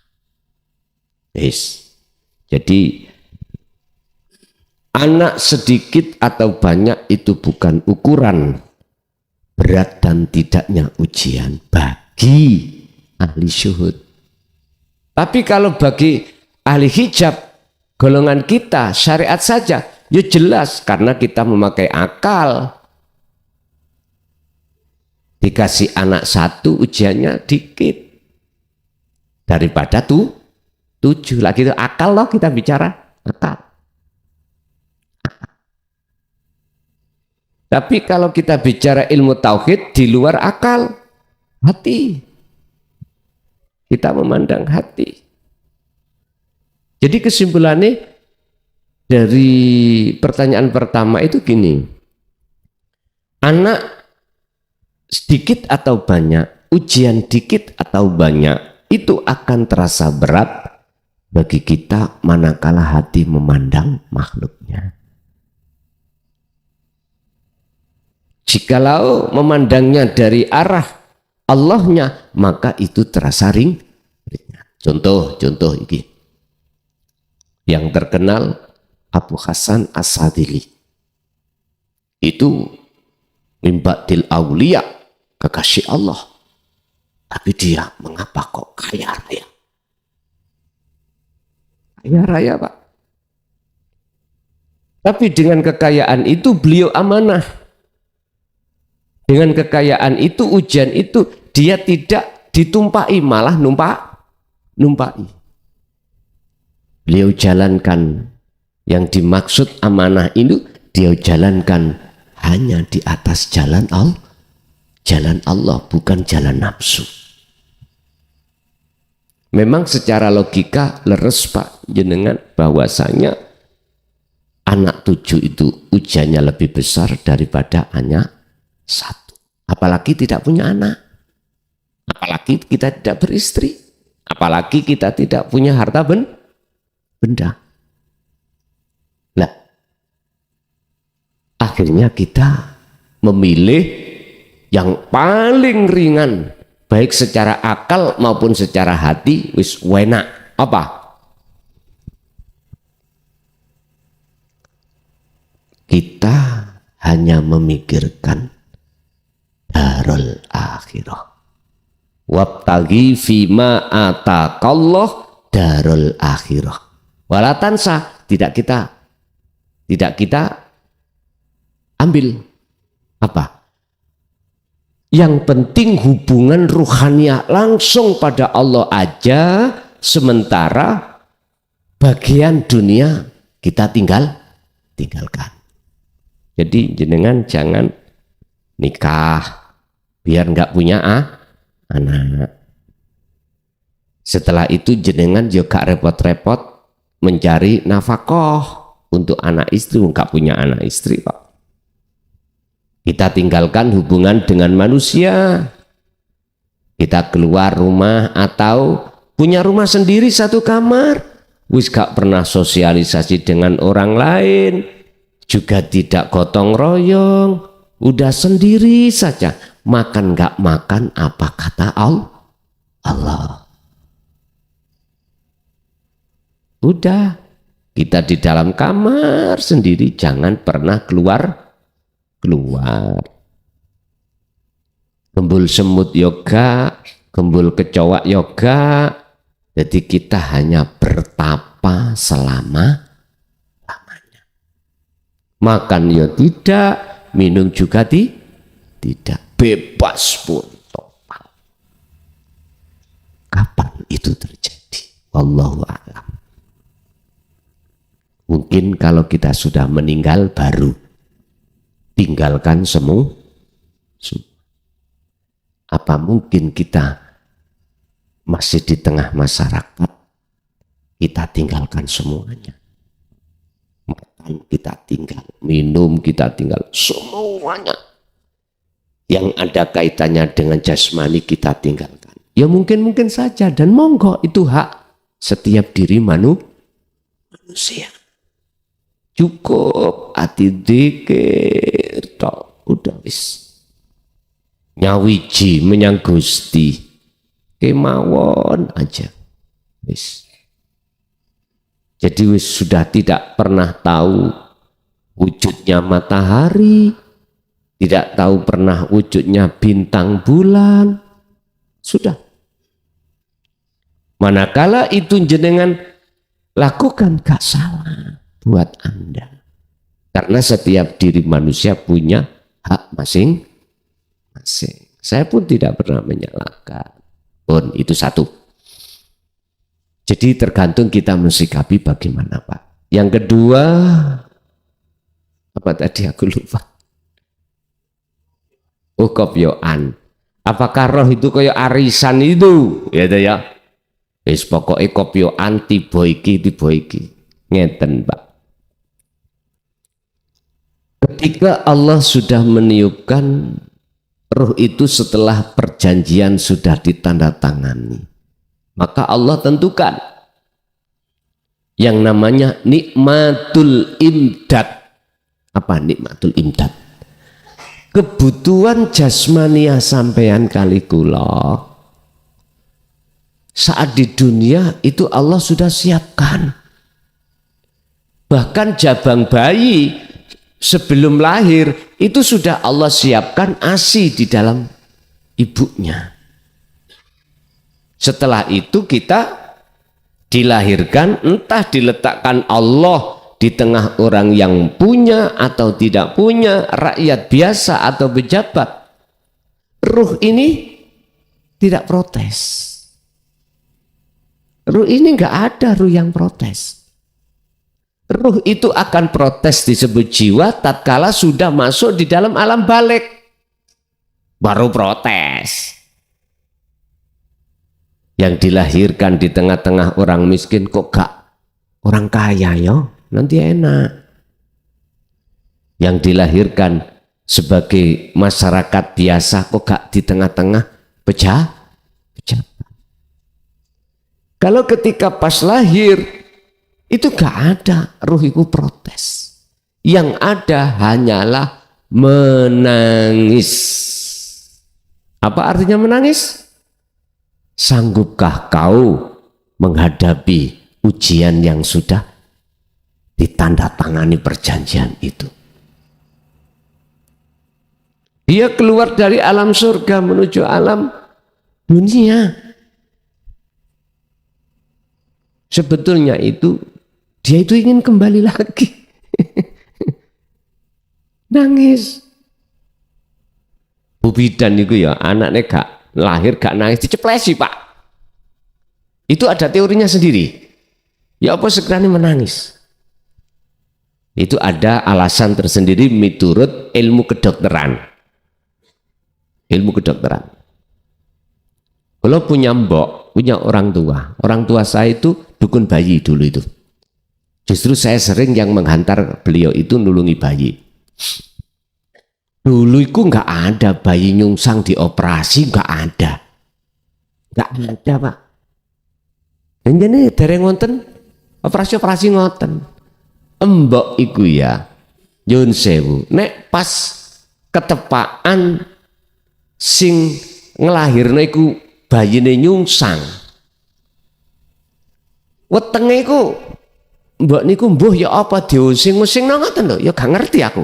Yes. Jadi anak sedikit atau banyak itu bukan ukuran berat dan tidaknya ujian bagi ahli syuhud. Tapi kalau bagi ahli hijab, golongan kita, syariat saja, ya jelas karena kita memakai akal. Dikasih anak satu ujiannya dikit. Daripada 7. Lagi itu akal loh kita bicara. Akal. Tapi kalau kita bicara ilmu tauhid di luar akal, hati. Kita memandang hati. Jadi kesimpulannya dari pertanyaan pertama itu gini. Anak sedikit atau banyak, ujian dikit atau banyak, itu akan terasa berat bagi kita manakala hati memandang makhluknya. Jikalau memandangnya dari arah Allahnya, maka itu terasa ringan. Contoh ini. Yang terkenal Abu Hasan As-Sadili. Itu mimbatil aulia, kekasih Allah. Tapi dia mengapa kok kaya raya? Kaya raya, Pak. Tapi dengan kekayaan itu beliau amanah. Dengan kekayaan itu, ujian itu, dia tidak ditumpai, malah numpai. Beliau jalankan yang dimaksud amanah itu, dia jalankan hanya di atas jalan Allah. Jalan Allah, bukan jalan nafsu. Memang secara logika leres Pak jenengan bahwasanya anak 7 itu ujiannya lebih besar daripada anak 1. Apalagi tidak punya anak. Apalagi kita tidak beristri. Apalagi kita tidak punya harta benda. Nah, akhirnya kita memilih yang paling ringan, baik secara akal maupun secara hati, wis enak. Apa? Kita hanya memikirkan darul akhirah. Wabtaghi fima ataqallah darul akhirah. Walatansa, tidak kita ambil apa? Yang penting hubungan ruhaniah langsung pada Allah aja, sementara bagian dunia kita tinggalkan. Jadi jenengan jangan nikah biar nggak punya anak. Setelah itu jenengan juga repot-repot mencari nafkah untuk anak istri, nggak punya anak istri kok. Kita tinggalkan hubungan dengan manusia. Kita keluar rumah atau punya rumah sendiri satu kamar, wis gak pernah sosialisasi dengan orang lain, juga tidak gotong royong, udah sendiri saja. Makan gak makan apa kata Allah. Udah, kita di dalam kamar sendiri, jangan pernah keluar. Gembul semut yoga, gembul kecoak yoga. Jadi kita hanya bertapa selama-lamanya. Makan ya tidak, minum juga tidak. Bebas pun total. Kapan itu terjadi? Wallahu a'lam. Mungkin kalau kita sudah meninggal baru tinggalkan semua. Apa mungkin kita masih di tengah masyarakat, kita tinggalkan semuanya? Makan kita tinggal, minum kita tinggal, semuanya. Yang ada kaitannya dengan jasmani kita tinggalkan. Ya mungkin saja, dan monggo itu hak setiap diri manusia. Cukup hati dzikir tok, udah wis. Nyawiji menyang Gusti kemawon aja wis. Jadi wis sudah tidak pernah tahu wujudnya matahari, tidak tahu pernah wujudnya bintang bulan, sudah. Manakala itu jenengan lakukan gak salah buat Anda. Karena setiap diri manusia punya hak masing-masing. Saya pun tidak pernah menyalahkan. Pun itu satu. Jadi tergantung kita mensikapi bagaimana Pak. Yang kedua, apa tadi aku lupa. Oh, kopyoan. Apakah roh itu kayak arisan itu? Ya. Wis pokoknya kopyoan tiba iki. Ngeten Pak. Ketika Allah sudah meniupkan roh itu setelah perjanjian sudah ditandatangani, maka Allah tentukan yang namanya nikmatul imdad. Apa nikmatul imdad? Kebutuhan jasmania sampean kali kula saat di dunia itu Allah sudah siapkan. Bahkan jabang bayi sebelum lahir itu sudah Allah siapkan ASI di dalam ibunya. Setelah itu kita dilahirkan, entah diletakkan Allah di tengah orang yang punya atau tidak punya, rakyat biasa atau pejabat. Ruh ini tidak protes. Ruh ini nggak ada ruh yang protes. Ruh itu akan protes disebut jiwa tatkala sudah masuk di dalam alam balik. Baru protes. Yang dilahirkan di tengah-tengah orang miskin kok gak orang kaya yo, nanti enak. Yang dilahirkan sebagai masyarakat biasa kok gak di tengah-tengah pejabat. Kalau ketika pas lahir itu gak ada ruh itu protes. Yang ada hanyalah menangis. Apa artinya menangis? Sanggupkah kau menghadapi ujian yang sudah ditandatangani perjanjian itu? Dia keluar dari alam surga menuju alam dunia. Sebetulnya itu dia itu ingin kembali lagi. Nangis. Bu Bidan itu ya anaknya gak lahir gak nangis diceplesi Pak. Itu ada teorinya sendiri. Ya apa sekarang menangis? Itu ada alasan tersendiri menurut ilmu kedokteran. Ilmu kedokteran. Kalau punya mbok, punya orang tua saya itu dukun bayi dulu itu. Justru saya sering yang menghantar beliau itu nulungi bayi. Dulu itu nggak ada bayi nyungsang dioperasi, nggak ada Pak. Dan jadi dereng ngonten operasi ngoten. Mbok iku ya, nyun sewu. Nek pas ketepaan sing ngelahirno iku bayine nyungsang. Wetenge iku mbok niku mbuh ya apa diusing-using nang ngoten lho, ya gak ngerti aku.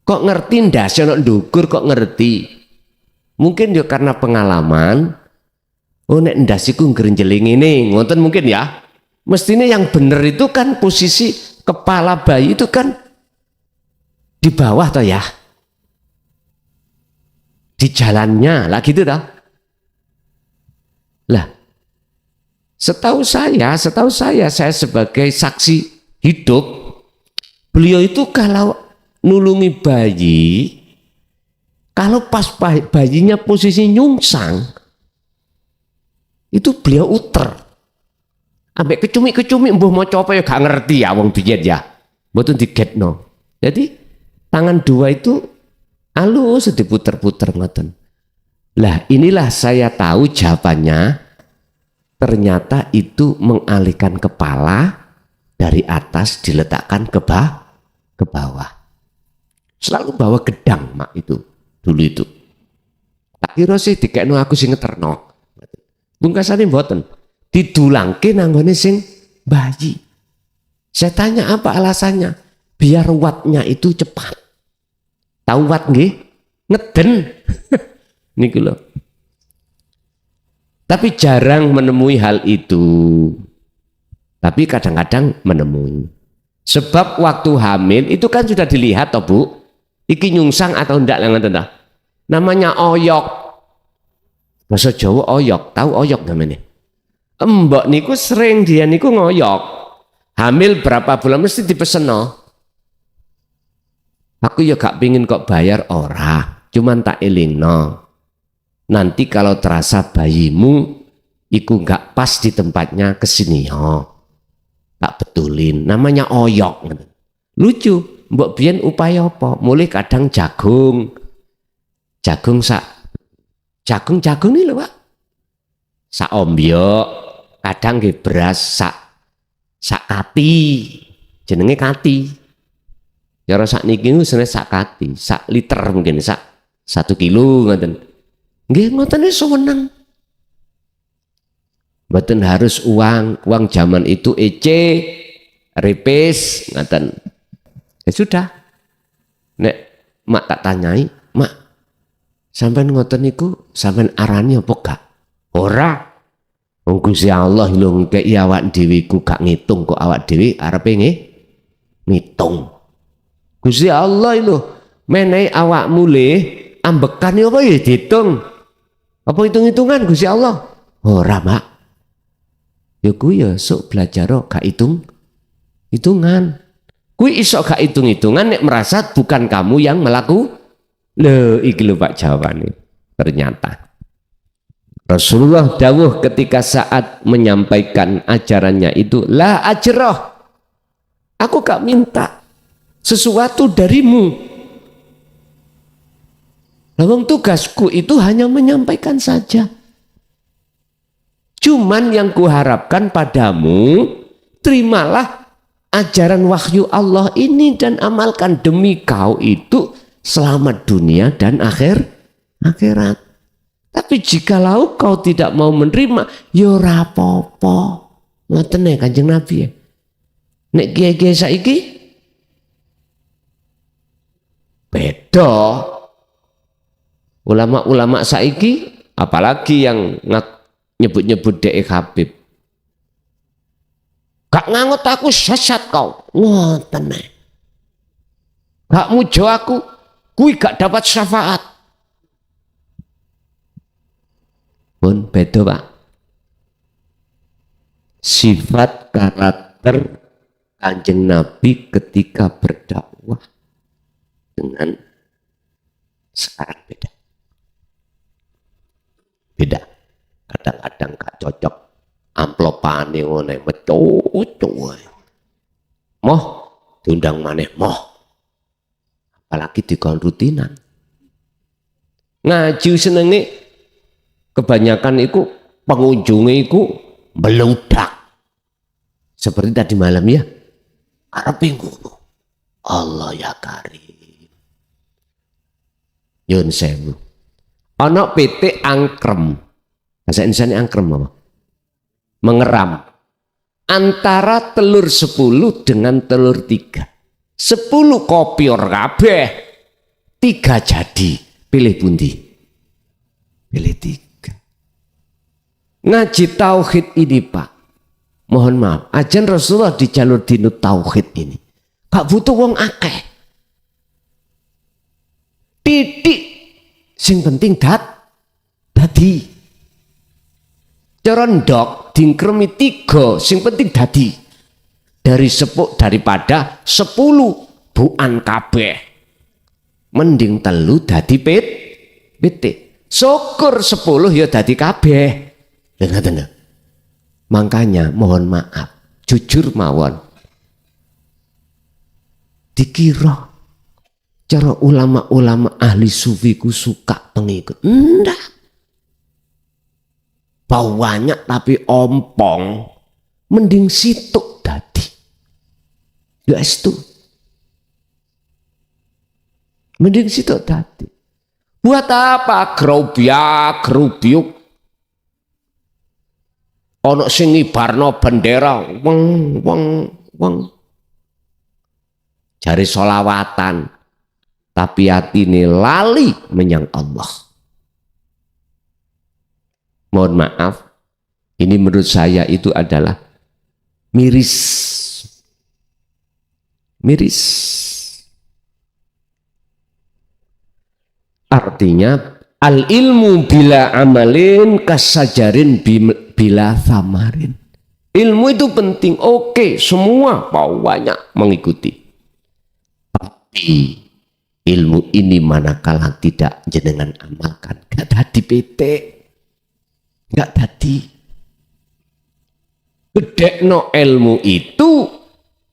Kok ngerti ndase ana ndukur kok ngerti. Mungkin ya karena pengalaman. Oh nek ndas iku ngrenjeling ini, ngoten mungkin ya. Mestinya yang bener itu kan posisi kepala bayi itu kan di bawah toh ya. Di jalannya lah gitu toh. Lah setahu saya sebagai saksi hidup, beliau itu kalau nulungi bayi, kalau pas bayinya posisi nyungsang, itu beliau uter. Ambek kecumi-kecumi mbuh maca apa ya gak ngerti ya wong biyen ya. Mboten digetno. Jadi tangan dua itu halus diputer-puter ngoten. Lah inilah saya tahu jawabannya. Ternyata itu mengalihkan kepala dari atas diletakkan ke bawah. Selalu bawa gedang mak itu dulu itu. Tak kira sih dikekno aku sing ngeterno. Pungkasane mboten. Didulangke nanggone sing bayi. Saya tanya apa alasannya? Biar wattnya itu cepat. Tahu watt nggih? Ngeden. Niki lho. Tapi jarang menemui hal itu. Tapi kadang-kadang menemui. Sebab waktu hamil itu kan sudah dilihat toh Bu. Iki nyungsang atau enggak lah. Namanya oyok. Bahasa Jawa oyok, tahu oyok namanya? Mbok niku sering dia niku ngoyok. Hamil berapa bulan mesti dipeseno. Aku ya gak pingin kok bayar ora, cuman tak elingno. Nanti kalau terasa bayimu iku gak pas di tempatnya kesini tak betulin. Namanya oyok. Lucu, mbok biyen upaya apa? Mulai kadang jagung jagung nih lho Pak. Sak ombyok, kadang nggih beras sak kati. Jenenge kati. Cara sak niki seneng sak kati, sak liter mungkin sak 1 kilo ngoten. Nggih ngoten wis seneng. Mboten harus uang zaman itu repes ngoten. Ya sudah. Nek mak tak tanyai, "Mak, sampean ngoten niku sampean arani apa gak?" Ora. Wong Gusti Allah lho ngekeki awak dhewe ku gak ngitung kok awak dhewe arepe ngitung. Gusti Allah lho menehi awakmu le ambekan apa ya diitung. Apa hitung-hitungan Gusti Allah? Ora, Mak. Ya kuwi ya sok belajar gak hitungan. Kuwi iso gak hitung-hitungan nek merasa bukan kamu yang melaku. Lho iki lho Pak jawabane. Ternyata Rasulullah dawuh ketika saat menyampaikan ajarannya itu, la ajroh, aku gak minta sesuatu darimu. Lawang tugasku itu hanya menyampaikan saja. Cuman yang kuharapkan padamu, terimalah ajaran wahyu Allah ini dan amalkan demi kau itu selamat dunia dan akhirat. Tapi jikalau kau tidak mau menerima, ya ora apa-apa. Ngoten ya Kanjeng Nabi ya. Nek kiai-kiai saiki beda. Ulama-ulama saiki apalagi yang nyebut-nyebut DE Habib. Gak ngangot aku sesat kau. Ngoten ya. Gak mujo aku, kui gak dapat syafaat. Pun beda Pak. Sifat karakter Kanjeng Nabi ketika berdakwah dengan sekarang beda. Kadang-kadang gak cocok. Amplopane ngene metu-metu. Moh diundang maneh moh. Apalagi dikon rutinan. Ngaji senenge kebanyakan itu pengunjungnya itu meludak seperti tadi malam ya. Arepe ngono. Allah ya karim. Nyun sewu. Ana PT angkrem. Bahasa Indonesia angkrem apa? Mengeram. Antara telur 10 dengan telur 3. 10 kopior kabeh. 3 jadi. Pilih pundi? Pilih 3. Ngaji tauhid ini Pak, mohon maaf, ajan Rasulullah di jalur dinut tauhid ini gak butuh wong akeh, titik sing penting dadi corondok dingkremi 3 sing penting dadi dari sepuk daripada 10 buan kabeh mending 3 dadi pitik syukur 10 ya dadi kabeh. Dengar. Makanya mohon maaf, jujur mawon. Dikira cara ulama-ulama ahli sufiku suka pengikut. Enggak. Banyak tapi ompong. Mending situk dadi. Ya itu. Mending situk dadi. Buat apa gerubiuk. Ono sing ngibarno bendera weng jari solawatan tapi atine lali menyang Allah. mohon maaf, ini menurut saya itu adalah miris. Miris. Artinya al ilmu bila amalin kasajarin bila thamarin. Ilmu itu penting, oke, semua banyak mengikuti. Tapi ilmu ini manakala tidak jenengan amalkan, gak tadi PT, gak tadi. Gedekno ilmu itu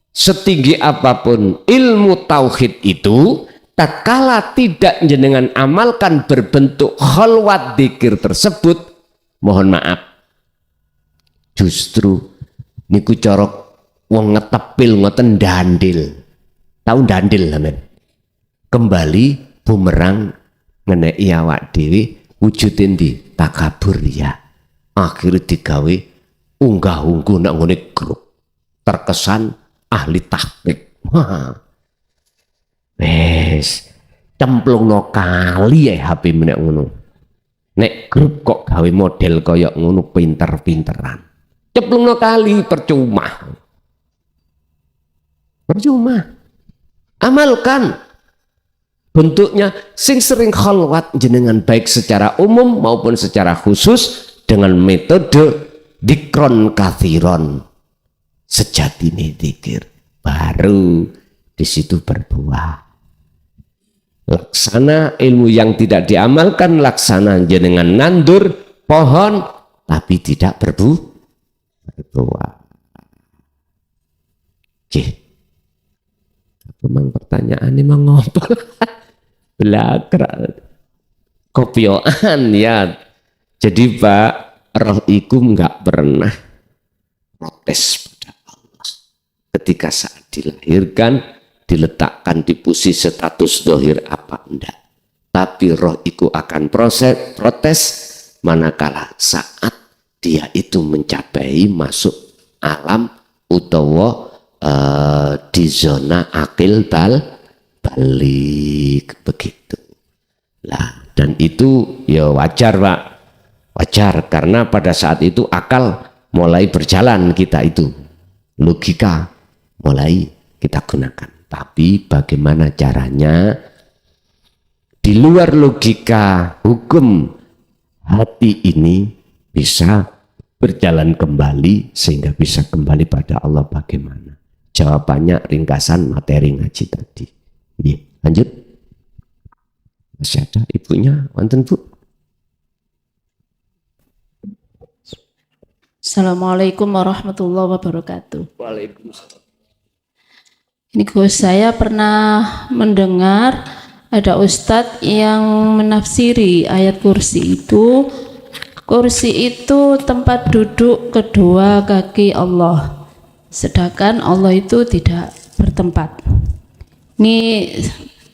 setinggi apapun ilmu tauhid itu, tatkala tidak jenengan amalkan berbentuk khalwat dzikir tersebut, mohon maaf, justru niku corok wong ngetepil ngoten dandil. Tahu dandil amen. Kembali bumerang ngeneki awak dhewe wujudin di takabur ya. Akhirnya digawe unggah-ungguh nak ngene grup. Terkesan ahli tahqiq. Wes cemplungno kali ya HP menek ngono. Nek grup kok gawe model kaya ngono pinter-pinteran. Cemplungno kali percuma. Percuma. Amalkan. Bentuknya sing sering khalwat jenengan baik secara umum maupun secara khusus dengan metode dikron kathiron. Sejatine dzikir baru di situ berbuah. Laksana ilmu yang tidak diamalkan, laksana jenengan nandur pohon tapi tidak berbuah. Oke. Memang pertanyaan ini mengapa? Belakang kopioan ya. Jadi Pak, roh iku nggak pernah protes pada Allah ketika saat dilahirkan, diletakkan di posisi status dohir apa enggak. Tapi roh iku akan protes manakala saat dia itu mencapai masuk alam utawa di zona akil balik begitu lah. Dan itu ya wajar Pak, wajar karena pada saat itu akal mulai berjalan, kita itu logika mulai kita gunakan. Tapi bagaimana caranya di luar logika hukum hati ini bisa berjalan kembali sehingga bisa kembali pada Allah? Bagaimana? Jawabannya ringkasan materi ngaji tadi. Iya, lanjut. Masih ada ibunya, wonten Bu? Assalamualaikum warahmatullahi wabarakatuh. Waalaikumsalam. Ini Gus, saya pernah mendengar ada ustadz yang menafsiri ayat kursi itu. Kursi itu tempat duduk kedua kaki Allah, sedangkan Allah itu tidak bertempat. Ini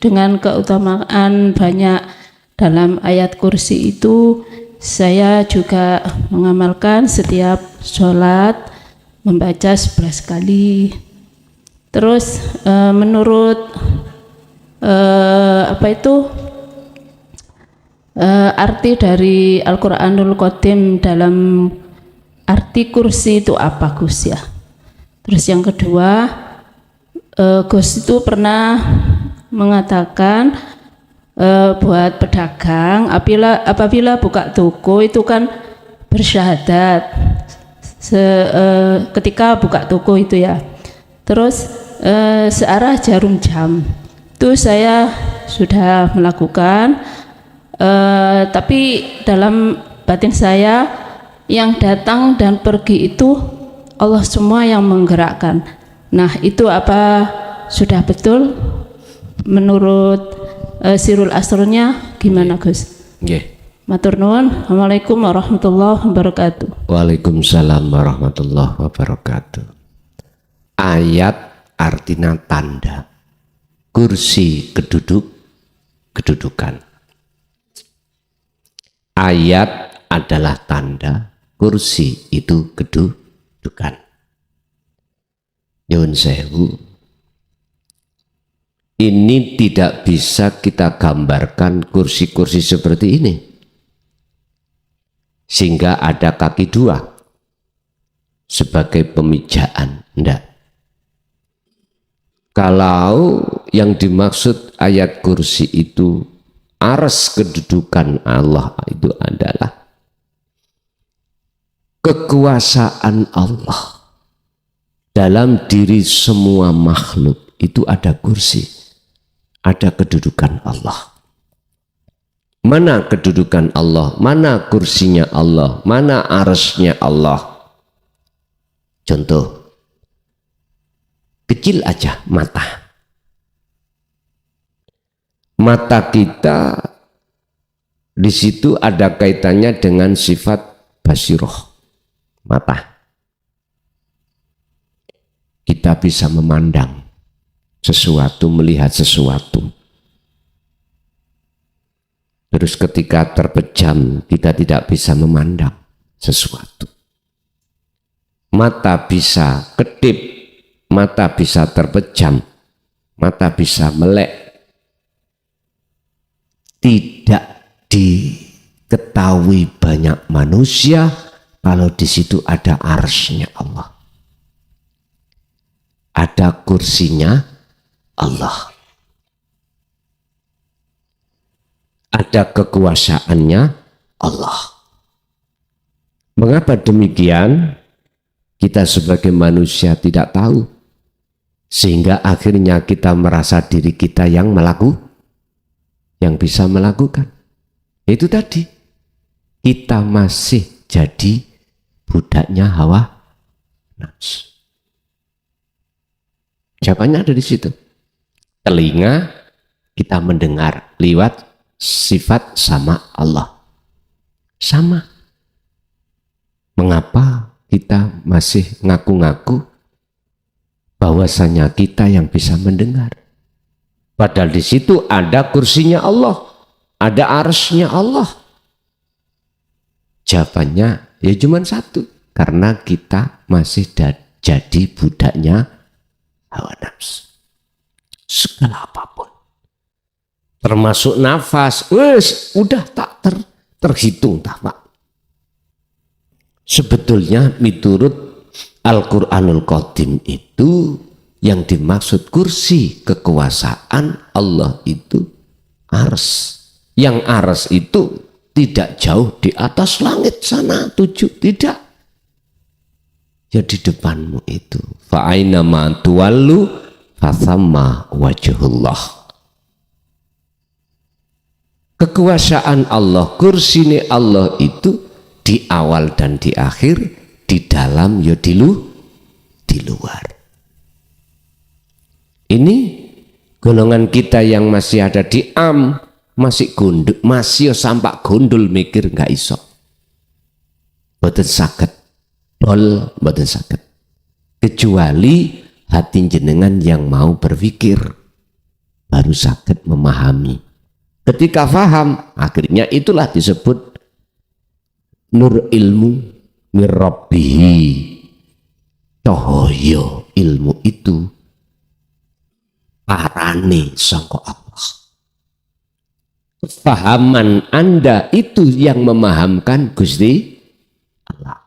dengan keutamaan banyak dalam ayat kursi itu, saya juga mengamalkan setiap sholat membaca 11 kali. Terus menurut arti dari Al-Quranul Qadim dalam arti kursi itu apa Gus ya? Terus yang kedua, Gus itu pernah mengatakan buat pedagang apabila buka toko itu kan bersyahadat ketika buka toko itu ya. Terus searah jarum jam itu saya sudah melakukan. Tapi dalam batin saya yang datang dan pergi itu Allah semua yang menggerakkan. Nah itu apa sudah betul menurut sirul asrnya gimana Gus? Nggih. Matur nuwun. Assalamualaikum warahmatullahi wabarakatuh. Waalaikumsalam warahmatullahi wabarakatuh. Ayat artinya tanda, kursi kedudukan. Ayat adalah tanda, kursi itu kedudukan. Nyuwun sewu, ini tidak bisa kita gambarkan kursi-kursi seperti ini. sehingga ada kaki dua sebagai pemijaan. Enggak. Kalau yang dimaksud ayat kursi itu arsy kedudukan Allah, itu adalah kekuasaan Allah dalam diri semua makhluk. Itu ada kursi, ada kedudukan Allah. Mana kedudukan Allah, mana kursinya Allah, mana arsy-nya Allah. Contoh kecil aja, mata. Mata kita di situ ada kaitannya dengan sifat basiroh. Mata. Kita bisa memandang sesuatu, melihat sesuatu. Terus ketika terpejam, kita tidak bisa memandang sesuatu. Mata bisa kedip, mata bisa terpejam, mata bisa melek. Tidak diketahui banyak manusia kalau di situ ada arsy-nya Allah, ada kursinya Allah, ada kekuasaannya Allah. Mengapa demikian? Kita sebagai manusia tidak tahu, sehingga akhirnya kita merasa diri kita yang bisa melakukan. Itu tadi, kita masih jadi budaknya hawa nafsu. Jawabannya ada di situ. Telinga kita mendengar lewat sifat sama Allah. Sama. Mengapa kita masih ngaku-ngaku bahwasanya kita yang bisa mendengar? Padahal di situ ada kursinya Allah, ada arsy-nya Allah. Jawabannya ya cuma satu, karena kita masih jadi budaknya hawa nafsu. Segala apapun, termasuk nafas, udah tak terhitung tak Pak. Sebetulnya menurut Al-Quranul Qadim itu yang dimaksud kursi kekuasaan Allah itu arsy. Yang arsy itu tidak jauh di atas langit sana 7, tidak. Ya di depanmu itu. Fa'aina ma tuwallu fathamma wajhullah. Kekuasaan Allah, kursi Allah itu di awal dan di akhir, di dalam ya di luar. Ini golongan kita yang masih ada di masih gundul, masih sampak gundul mikir nggak iso. Mboten saged. Mboten saged. Kecuali hati jenengan yang mau berpikir baru saged memahami. Ketika faham, akhirnya itulah disebut nur ilmu mirrabbihi. Cahaya ilmu itu parane sangka Allah. Kefahaman Anda itu yang memahamkan Gusti Allah.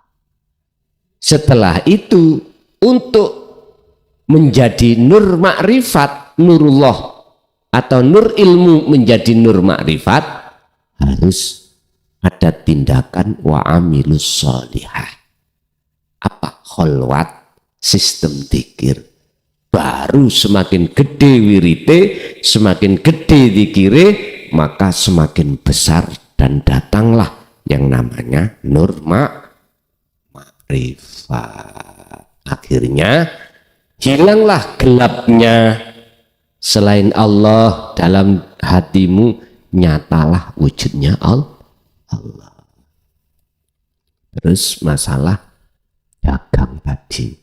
Setelah itu untuk menjadi nur makrifat, nurullah atau nur ilmu menjadi nur makrifat, harus ada tindakan wa amilus sholihah. Apa? Kholwat, sistem dzikir. Baru semakin gede wirite, semakin gede dzikire, maka semakin besar dan datanglah yang namanya nur makrifat. Akhirnya hilanglah gelapnya selain Allah dalam hatimu, nyatalah wujudnya Allah. Terus masalah dagang tadi,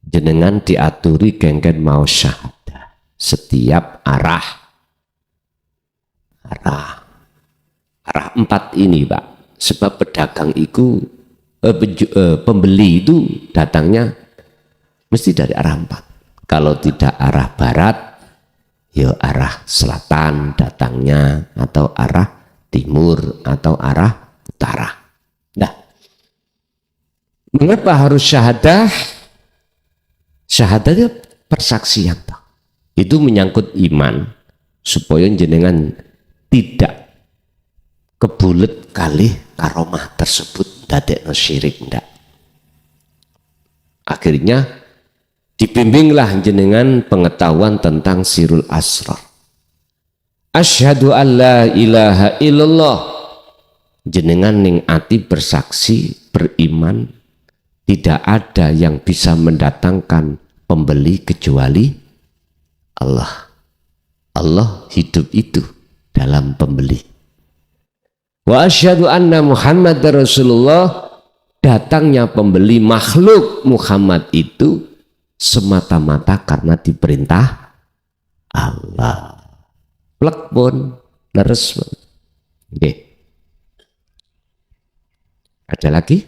jenengan diaturi genggen mau syahadah setiap arah 4 ini Pak. Sebab pedagang itu pembeli itu datangnya mesti dari arah 4. Kalau tidak arah barat, ya arah selatan datangnya, atau arah timur, atau arah utara. Nah, mengapa harus syahadah? Syahadah itu persaksian. Itu menyangkut iman, supaya jenengan tidak kebulet kali karomah tersebut dadekno syirik ndak. Akhirnya dibimbinglah jenengan pengetahuan tentang sirul asrar. Asyhadu an la ilaha illallah. Jenengan ning ati bersaksi, beriman tidak ada yang bisa mendatangkan pembeli kecuali Allah. Allah hidup itu dalam pembeli. Wa asyhadu anna Muhammad Rasulullah. Datangnya pembeli makhluk Muhammad itu semata-mata karena diperintah Allah. Plek pun leres. Oke. Ada lagi?